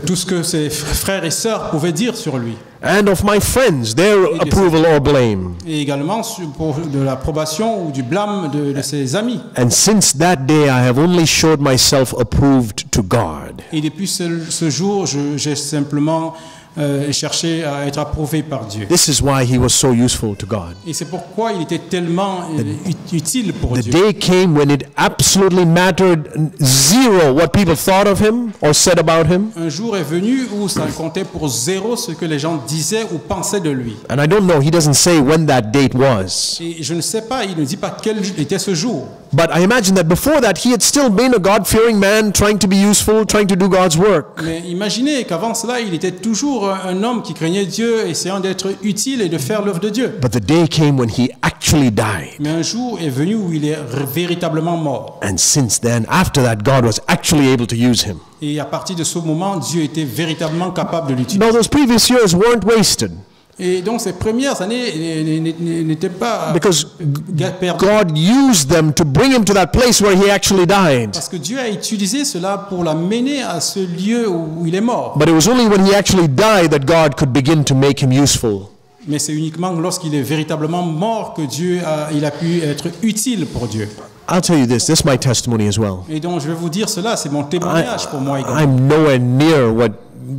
tout ce que ses frères et sœurs pouvaient dire sur lui. And of my friends, their approval or blame. Et également pour de l'approbation ou du blâme de ses amis. And since that day, I have only showed myself approved to God. Et depuis ce jour, j'ai simplement cherché à être approuvé par Dieu. This is why he was so useful to God. Et c'est pourquoi il était tellement utile pour The Dieu. day came when it absolutely mattered zero what people thought of him or said about him. Un jour est venu où ça comptait pour zéro ce que les gens disaient ou pensaient de lui. And I don't know, he doesn't say when that date was. Et je ne sais pas, il ne dit pas quel était ce jour. But I imagine that before that, he had still been a God-fearing man, trying to be useful, trying to do God's work. Mais imaginez qu'avant cela, il était toujours un homme qui craignait Dieu, essayant d'être utile et de faire l'œuvre de Dieu. But the day came when he actually died. Mais un jour est venu où il est véritablement mort. And since then, after that, God was actually able to use him. Et à partir de ce moment, Dieu était véritablement capable de l'utiliser. Now, those previous years weren't wasted. Et donc ces premières années n'étaient pas Because perdues. God used them to bring him to that place where he actually died. Parce que Dieu a utilisé cela pour l'amener à ce lieu où il est mort. But it was only when he actually died that God could begin to make him useful. Mais c'est uniquement lorsqu'il est véritablement mort que il a pu être utile pour Dieu. I'll tell you this is my testimony as well. Et donc je vais vous dire cela, c'est mon témoignage pour moi également. I'm nowhere near what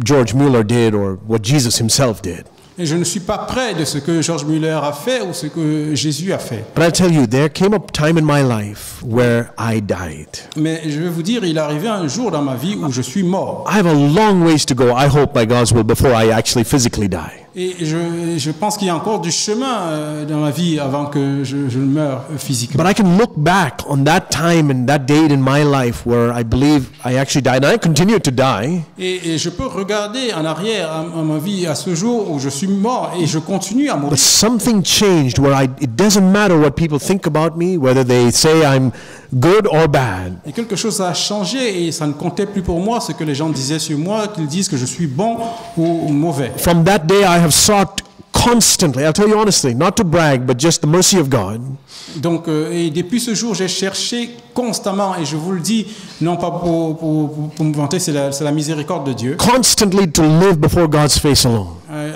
George Mueller did or what Jesus himself did. Et je ne suis pas près de ce que George Mueller a fait ou ce que Jésus a fait. But I'll tell you, there came a time in my life where I died. Mais je vais vous dire, il est arrivé un jour dans ma vie où je suis mort. I have a long ways to go, I hope, by God's will, before I actually physically die. Et je pense qu'il y a encore du chemin dans ma vie avant que je ne meure physiquement. But I can look back on that time and that date in my life where I believe I actually died, and I continued to die. Et je peux regarder en arrière à ma vie à ce jour où je suis mort et je continue à mourir. But something changed where it doesn't matter what people think about me, whether they say I'm good or bad. Et quelque chose a changé et ça ne comptait plus pour moi ce que les gens disaient sur moi, qu'ils disent que je suis bon ou mauvais. From that day I have sought constantly, I'll tell you honestly, not to brag, but just the mercy of God. Donc, et depuis ce jour, j'ai cherché constamment, et je vous le dis, non pas pour me vanter, c'est la miséricorde de Dieu, Constantly to live before God's face alone.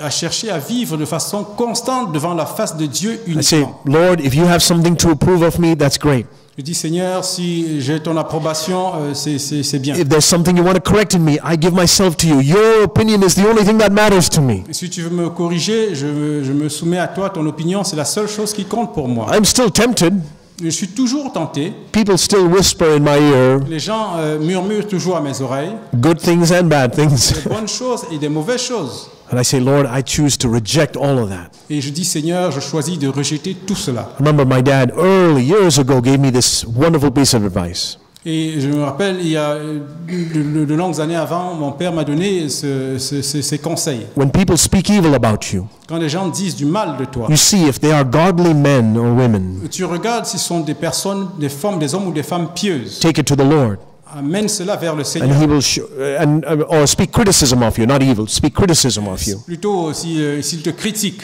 à chercher à vivre de façon constante devant la face de Dieu I say, uniquement. Lord, if you have something to approve of me, that's great. Je dis, Seigneur, si j'ai ton approbation, c'est bien. If there's something you want to correct in me, I give myself to you. Your opinion is the only thing that matters to me. Et si tu veux me corriger, je me soumets à toi, ton opinion, c'est la seule chose qui compte pour moi. I'm still tempted. Je suis toujours tenté. People still whisper in my ear Les gens murmurent toujours à mes oreilles good things and bad things. des bonnes choses et des mauvaises choses. And I say, Lord, I choose to reject all of that. Et je dis, Seigneur, je choisis de rejeter tout cela. I remember my dad early years ago gave me this wonderful piece of advice. Et je me rappelle, il y a de longues années avant, mon père m'a donné ces conseils. When people speak evil about you, Quand les gens disent du mal de toi, you see if they are godly men or women, tu regardes si ce sont des personnes, des femmes, des hommes ou des femmes pieuses. take it to the Lord. Amène cela vers le And Seigneur. he will or speak criticism of you, not evil, speak criticism of you. Plutôt s'il te critique.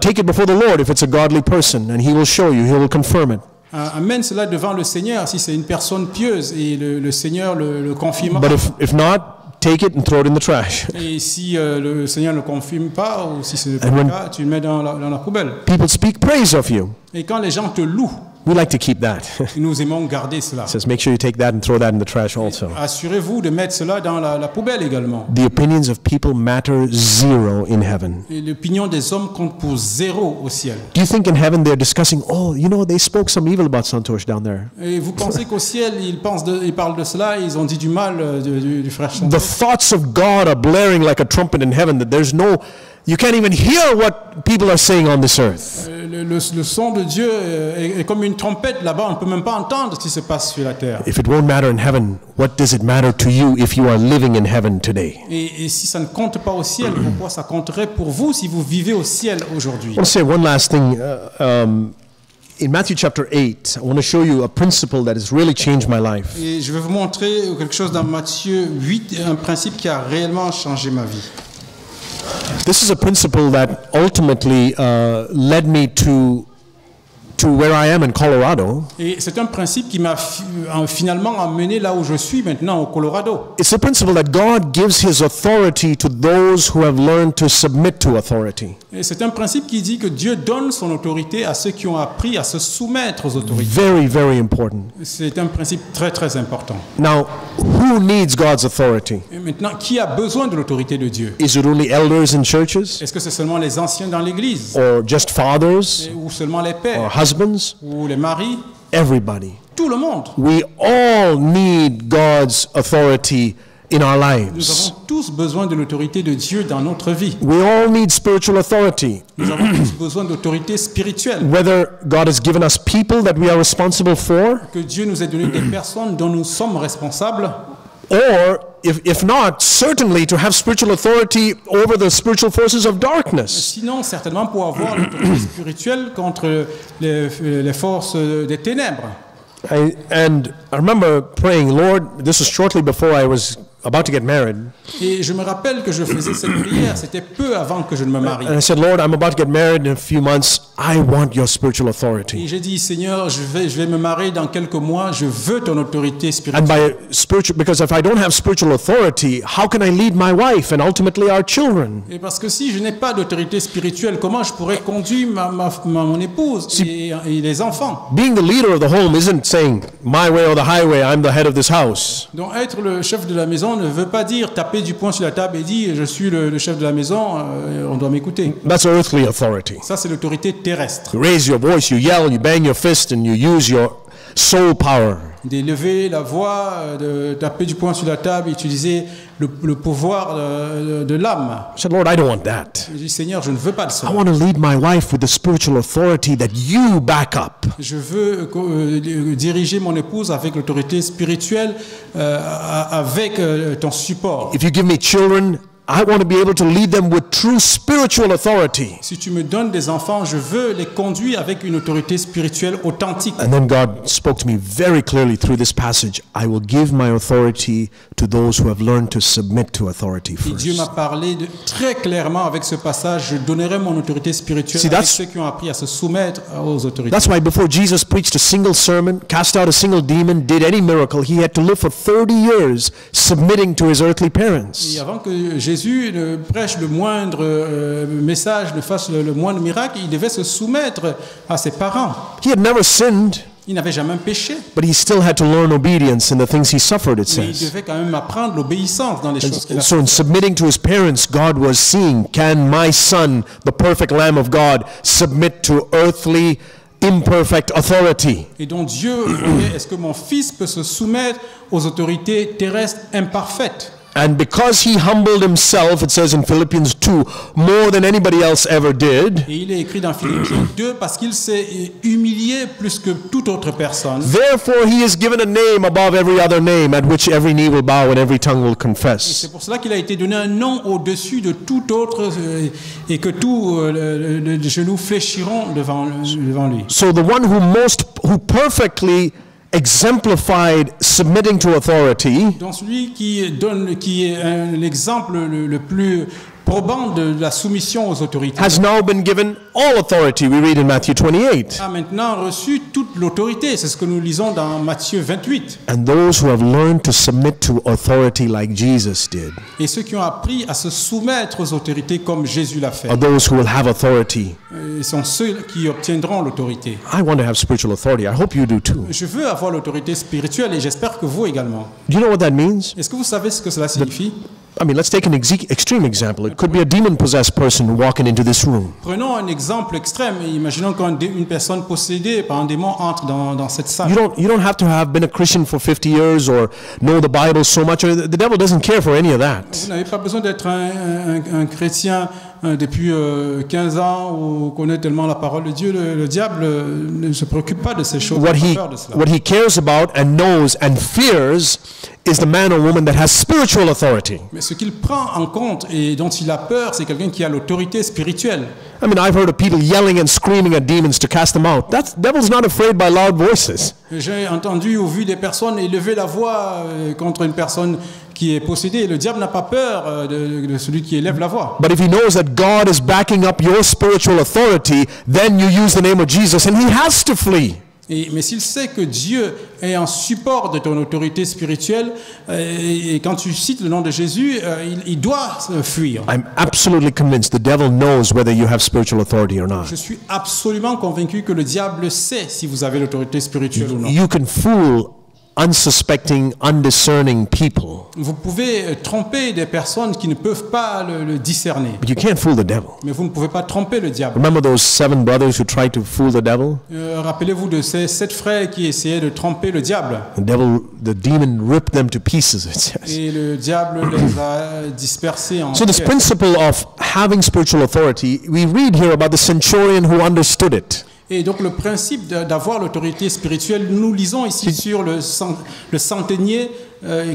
Take it before the Lord if it's a godly person, and he will show you, he will confirm it. Amène cela devant le Seigneur si c'est une personne pieuse et le Seigneur le confirme. But if not, take it and throw it in the trash. Et si le Seigneur ne le confirme pas ou si ce n'est pas le cas, tu le mets dans la poubelle. People speak praise of you. Et quand les gens te louent, We like to keep that. nous aimons garder cela. It says make sure you take that and throw that in the trash also. Assurez-vous de mettre cela dans la poubelle également. The opinions of people matter zero in heaven. Et l'opinion des hommes compte pour zéro au ciel. Do you think in heaven they're discussing, oh, you know, they spoke some evil about Santosh down there? Et vous pensez qu'au ciel, ils parlent de cela, ils ont dit du mal du frère The Santosh. thoughts of God are blaring like a trumpet in heaven that there's no, you can't even hear what people are saying on this earth. Le son de Dieu est comme une trompette là-bas, on ne peut même pas entendre ce qui se passe sur la terre. If it won't matter in heaven, what does it matter to you if you are living in heaven today? Et si ça ne compte pas au ciel, pourquoi ça compterait pour vous si vous vivez au ciel aujourd'hui? I want to say one last thing. In Matthew chapter 8, I want to show you a principle that has really changed my life. Et je vais vous montrer quelque chose dans Matthieu 8, un principe qui a réellement changé ma vie. This is a principle that ultimately led me to where I am in Colorado. Et c'est un principe qui m'a finalement amené là où je suis maintenant au Colorado. It's a principle that God gives His authority to those who have learned to submit to authority. Et c'est un principe qui dit que Dieu donne son autorité à ceux qui ont appris à se soumettre aux autorités. Very, very important. C'est un principe très très important. Now, who needs God's authority? Et maintenant, qui a besoin de l'autorité de Dieu? Is it only elders in churches? Est-ce que c'est seulement les anciens dans l'Église? Or just fathers? Ou seulement les Or pères? husbands? Ou les maris? Everybody. Tout le monde. We all need God's authority in our Nous lives. avons tous besoin de l'autorité de Dieu dans notre vie. We all need spiritual authority. Nous avons tous besoin d'autorité spirituelle. Whether God has given us people that we are responsible for, Que Dieu nous ait donné des personnes dont nous sommes responsables. or if not, certainly to have spiritual authority over the spiritual forces of darkness. Sinon, certainement pour avoir l'autorité spirituelle contre les forces des ténèbres. And I remember praying, Lord, this was shortly before I was about to get married. Et je me rappelle que je faisais cette prière, c'était peu avant que je ne me marie. And I said, Lord, I'm about to get married in a few months. I want your spiritual Et authority. j'ai dit, Seigneur, je vais me marier dans quelques mois, je veux ton autorité And spirituelle. because if I don't have spiritual authority, how can I lead my wife and ultimately our children? Et parce que si je n'ai pas d'autorité spirituelle, comment je pourrais conduire mon épouse et les enfants? Being the leader of the home isn't saying, my way or the highway, I'm the head of this house. Donc être le chef de la maison ne veut pas dire taper du poing sur la table et dire je suis le chef de la maison, on doit m'écouter. That's earthly authority. Ça c'est l'autorité terrestre. You raise your voice, you yell, you bang your fist, and you use your soul power. D'élever la voix, de taper du poing sur la table, utiliser le pouvoir de l'âme. I said, Lord, I don't want that. Je dis Seigneur, je ne veux pas de ça. I want to lead my wife with the spiritual authority that you back up. Je veux diriger mon épouse avec l'autorité spirituelle, avec ton support. If you give me children, I want to be able to lead them with true spiritual authority. Si tu me donnes des enfants, je veux les conduire avec une autorité spirituelle authentique. And then God spoke to me very clearly through this passage. I will give my authority to those who have learned to submit to authority Et Dieu m'a first. parlé très clairement avec ce passage. Je donnerai mon autorité spirituelle See, à that's- ceux qui ont appris à se soumettre aux autorités. That's why before Jesus preached a single sermon, cast out a single demon, did any miracle, he had to live for 30 years submitting to his earthly Et parents. avant que Jésus ne prêche le moindre message, ne fasse le moindre miracle, il devait se soumettre à ses parents. He had never sinned, Il n'avait jamais péché, but he still had to learn obedience in the things he suffered, it mais il says. devait quand même apprendre l'obéissance dans les choses qu'il And a so in submitting to his parents, God was seeing, can my son, the perfect Lamb of God, submit to earthly, imperfect authority? Et donc Dieu voyait, est-ce que mon fils peut se soumettre aux autorités terrestres imparfaites? And because he humbled himself, it says in Philippians 2, more than anybody else ever did, Et il est écrit dans Philippiens 2 parce qu'il s'est humilié plus que toute autre personne. therefore he is given a name above every other name, at which every knee will bow and every tongue will confess. C'est pour cela qu'il a été donné un nom au-dessus de tout autre et que tous les genoux fléchiront devant lui. So the one who perfectly exemplified submitting to authority Donc celui qui est l'exemple le plus probant de la soumission aux autorités has now been given all authority, we read in Matthew 28. a maintenant reçu toute l'autorité. C'est ce que nous lisons dans Matthieu 28. And those who have learned to submit to authority like Jesus did Et ceux qui ont appris à se soumettre aux autorités comme Jésus l'a fait, are those who will have authority. sont ceux qui obtiendront l'autorité. I want to have spiritual authority. I hope you do too. Je veux avoir l'autorité spirituelle et j'espère que vous également. Do you know what that means? Est-ce que vous savez ce que cela signifie? I mean, let's take an extreme example. It could be a demon-possessed person walking into this room. Prenons un exemple extrême. Imaginons qu'une personne possédée par un démon entre dans cette salle. You don't have to have been a Christian for 50 years or know the Bible so much. The devil doesn't care for any of that. Vous n'avez pas besoin d'être un chrétien depuis 15 ans ou connaître tellement la parole de Dieu. Le diable ne se préoccupe pas de ces choses. What Il n'a he, pas peur de cela. what he cares about and knows and fears is the man or woman that has spiritual authority. Mais ce qu'il prend en compte et dont il a peur, c'est quelqu'un qui a l'autorité spirituelle. I mean, I've heard of people yelling and screaming at demons to cast them out. That devil's not afraid by loud voices. J'ai entendu ou vu des personnes élever la voix contre une personne qui est possédée. Le diable n'a pas peur de celui qui élève la voix. But if he knows that God is backing up your spiritual authority, then you use the name of Jesus and he has to flee. Mais s'il sait que Dieu est en support de ton autorité spirituelle, et quand tu cites le nom de Jésus, il doit fuir. I'm absolutely convinced the devil knows whether you have spiritual authority or not. Je suis absolument convaincu que le diable sait si vous avez l'autorité spirituelle ou non. You can fool unsuspecting, undiscerning people. Vous pouvez tromper des personnes qui ne peuvent pas le discerner. But you can't fool the devil. Mais vous ne pouvez pas tromper le diable. Remember those 7 brothers who tried to fool the devil? Rappelez-vous de ces 7 frères qui essayaient de tromper le diable. The demon ripped them to pieces, it says. Et le diable les a dispersés en So this pièces. principle of having spiritual authority, we read here about the centurion who understood it. Et donc le principe d'avoir l'autorité spirituelle, nous lisons ici sur le centenier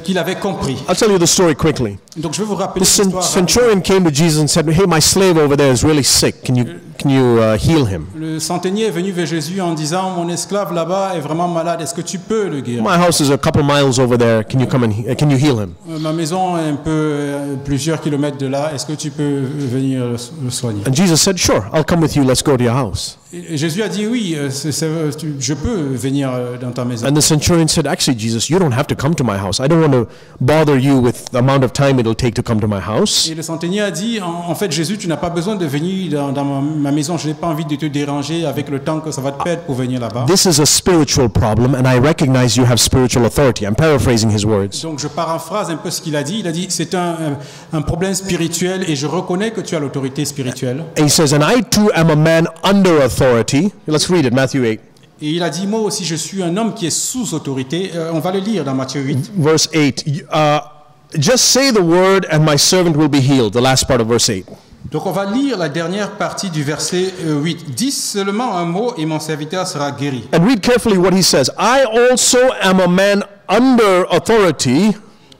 qu'il avait compris. I'll tell you the story quickly. Donc je vais vous rappeler The l'histoire. centurion came to Jesus and said, "Hey, my slave over there is really sick. Can you heal him? Le centenier est venu vers Jésus en disant, mon esclave là-bas est vraiment malade, est-ce que tu peux le guérir? My house is a couple miles over there. Can you come and can you heal him?" Ma maison est un peu plusieurs kilomètres de là, est-ce que tu peux venir le soigner? And Jesus said, "Sure, I'll come with you. Let's go to your house." Et Jésus a dit oui, je peux venir dans ta maison. And the centurion said, "Actually, Jesus, you don't have to come to my house. I don't want to bother you with the amount of time it'll take to come to my house." Et le centenier a dit, en fait, Jésus, tu n'as pas besoin de venir dans ma maison. Je n'ai pas envie de te déranger avec le temps que ça va te perdre pour venir là-bas. This is a spiritual problem, and I recognize you have spiritual authority. I'm paraphrasing his words. Donc je paraphrase un peu ce qu'il a dit. Il a dit, c'est un problème spirituel et je reconnais que tu as l'autorité spirituelle. And he says, "And I too am a man under authority." Let's read it, Matthew 8. Et il a dit, moi aussi, je suis un homme qui est sous autorité. On va le lire dans Matthieu 8. Verse 8. Just say the word, and my servant will be healed. The last part of verse 8. Donc on va lire la dernière partie du verset 8. Dis seulement un mot et mon serviteur sera guéri. And read carefully what he says. I also am a man under authority.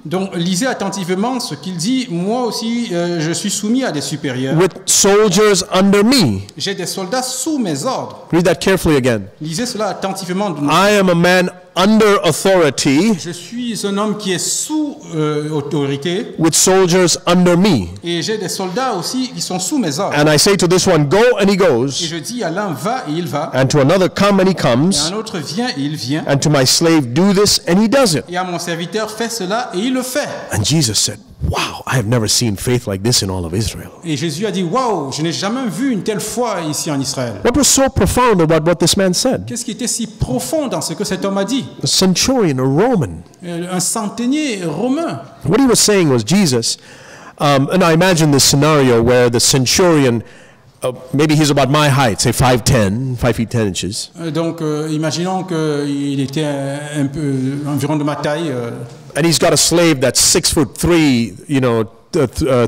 Donc lisez attentivement ce qu'il dit. Moi aussi, je suis soumis à des supérieurs. With soldiers under me. J'ai des soldats sous mes ordres. Read that carefully again. Lisez cela attentivement. I am a man under authority. Je suis un homme qui est sous autorité. With soldiers under me. Et j'ai des soldats aussi qui sont sous mes ordres. And I say to this one, go, and he Et goes. je dis à l'un, va, et il va. And to another, come, and he Et à comes. un autre, viens, et il vient. And to my slave, do this, and he does it. Et à mon serviteur, fais cela, et il le fait. And Jesus said, wow, I have never seen faith like this in all of Israel. Et Jésus a dit, waouh, je n'ai jamais vu une telle foi ici en Israël. What was so profound about what this man said? Qu'est-ce qui était si profond dans ce que cet homme a dit? A centurion, a Roman. Un centenier romain. What he was saying was, Jesus, and I imagine this scenario where the centurion, maybe he's about my height, say 5'10", 5 feet 10 inches. Donc, imaginons qu'il était un peu environ de ma taille. And he's got a slave that's 6'3",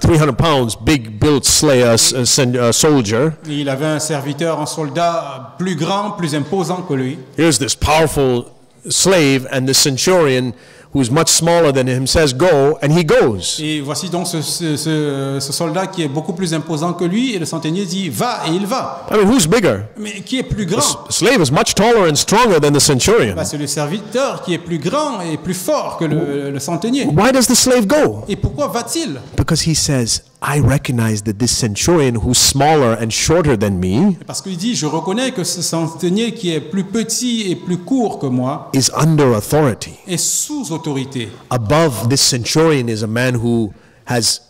300 pounds, big built soldier. Et il avait un serviteur, un soldat plus grand, plus imposant que lui. Here's this powerful slave, and the centurion, who's much smaller than him, says go, and he goes. Et voici donc ce soldat qui est beaucoup plus imposant que lui, et le centenier dit va, et il va. I mean, who's bigger? Mais qui est plus grand? The slave is much taller and stronger than the centurion. C'est le serviteur qui est plus grand et plus fort que le centenier. Why does the slave go? Et pourquoi va-t-il? Because he says, I recognize that this centurion who's smaller and shorter than me Parce qu'il dit, je reconnais que ce centenier qui est plus petit et plus court que moi is under authority. est sous autorité. Above this centurion is a man who has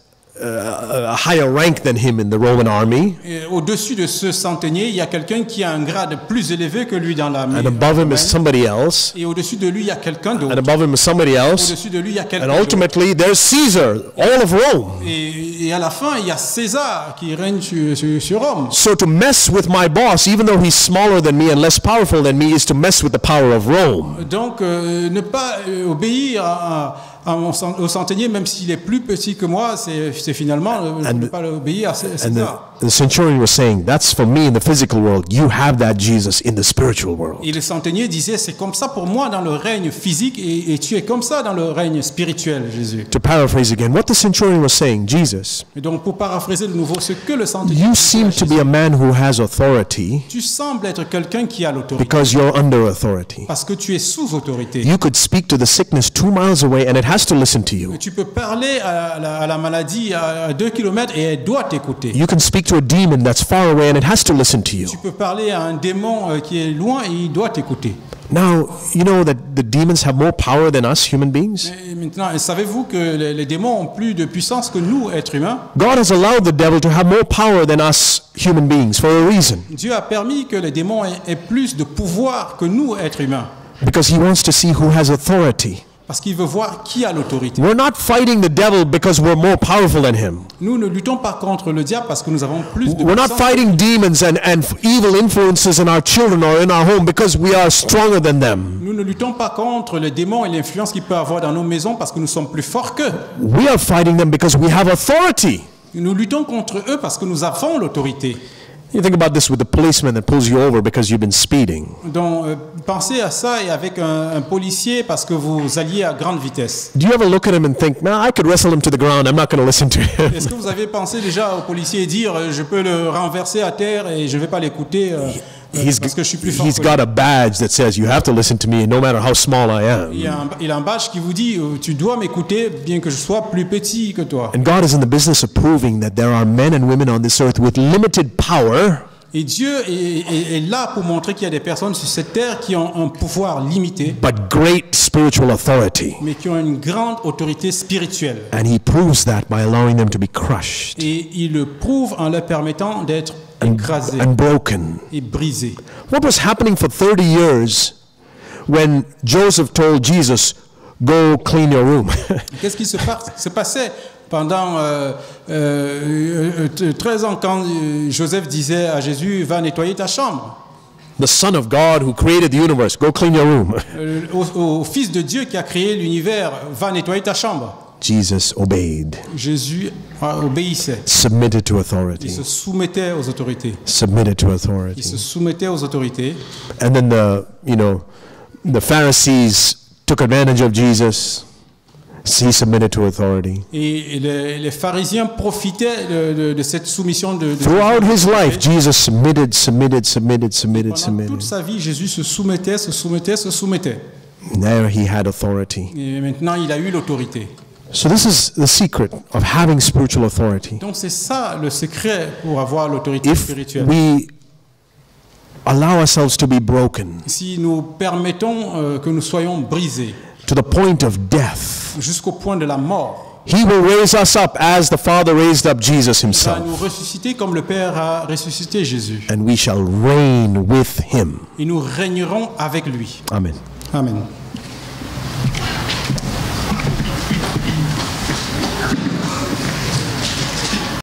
a higher rank than him in the Roman army. Et au-dessus de ce centenier, il y a quelqu'un qui a un grade plus élevé que lui dans l'armée. And above him is somebody else. Et au-dessus de lui, il y a quelqu'un And d'autre. above him is somebody else. Au-dessus de lui, il y a quelqu'un And d'autre. ultimately, there's Caesar, all of Rome. Et à la fin, il y a César qui règne sur Rome. So to mess with my boss, even though he's smaller than me and less powerful than me, is to mess with the power of Rome. Donc, ne pas obéir au centenier, même s'il est plus petit que moi, c'est finalement ne pas obéir à César. The centurion was saying, that's for me in the physical world. You have that Jesus in the spiritual world. Et le centenier disait, c'est comme ça pour moi dans le règne physique et tu es comme ça dans le règne spirituel, Jésus. To paraphrase again, what the centurion was saying, Jesus, Et donc, pour paraphraser de nouveau, ce que le centenier you disait à seem to Jésus, be a man who has authority tu sembles être quelqu'un qui a l'autorité because you're under authority. parce que tu es sous autorité. You could speak to the sickness 2 miles away and it has to listen to you. Tu peux parler à la maladie à 2 kilomètres et elle doit t'écouter. You can speak to a demon that's far away and it has to listen to you. Tu peux parler à un démon qui est loin et il doit t'écouter. Now, you know that the demons have more power than us human beings? Et maintenant, savez-vous que les démons ont plus de puissance que nous, êtres humains? God has allowed the devil to have more power than us human beings for a reason. Dieu a permis que les démons aient plus de pouvoir que nous, êtres humains. Because he wants to see who has authority. Parce qu'il veut voir qui a l'autorité. We're not fighting the devil because we're more powerful than him. Nous ne luttons pas contre le diable parce que nous avons plus de We're not puissance. fighting demons and evil influences in our children or in our home because we are stronger than them. Nous ne luttons pas contre les démons et l'influence qu'il peut avoir dans nos maisons parce que nous sommes plus forts qu'eux. We are fighting them because we have authority. Nous luttons contre eux parce que nous avons l'autorité. You think about this with the policeman that pulls you over because you've been speeding. Donc, pensez à ça et avec un policier parce que vous alliez à grande vitesse. Do you ever look at him and think, man, I could wrestle him to the ground. I'm not going to listen to him. Est-ce que vous avez pensé déjà au policier et dire je peux le renverser à terre et je ne vais pas l'écouter parce que je suis plus fort He's que got lui. a badge that says you have to listen to me no matter how small I am. Il a un badge qui vous dit tu dois m'écouter bien que je sois plus petit que toi. And God is in the business of proving that there are men and women on this earth with limited power, Et Dieu est là pour montrer qu'il y a des personnes sur cette terre qui ont un pouvoir limité, but great spiritual authority. mais qui ont une grande autorité spirituelle. And he proves that by allowing them to be crushed Et il le prouve en leur permettant d'être écrasés and broken. et brisés. What was happening for 30 years when Joseph told Jesus, go clean your room? Qu'est-ce qui se passait pendant 13 ans quand Joseph disait à Jésus, va nettoyer ta chambre? The Son of God who created the universe, go clean your room. Au Fils de Dieu qui a créé l'univers, va nettoyer ta chambre. Jesus obeyed, Jésus obéissait. submitted to Il authority, se soumettait aux autorités. submitted to Il se authority. soumettait aux autorités. And then the Pharisees took advantage of Jesus. He submitted to authority. Et les pharisiens profitaient de cette soumission de Throughout his life, Jesus submitted. Pendant toute sa vie, Jésus se soumettait. And there he had authority. Et maintenant, il a eu l'autorité. So this is the secret of having spiritual authority. Donc c'est ça le secret pour avoir l'autorité If spirituelle. we allow ourselves to be broken Si nous permettons que nous soyons brisés to the point of death, jusqu'au point de la mort, he will raise us up as the Father raised up Jesus il va himself, nous ressusciter comme le Père a ressuscité Jésus. and we shall reign with him. Et nous régnerons avec lui. Amen. Amen.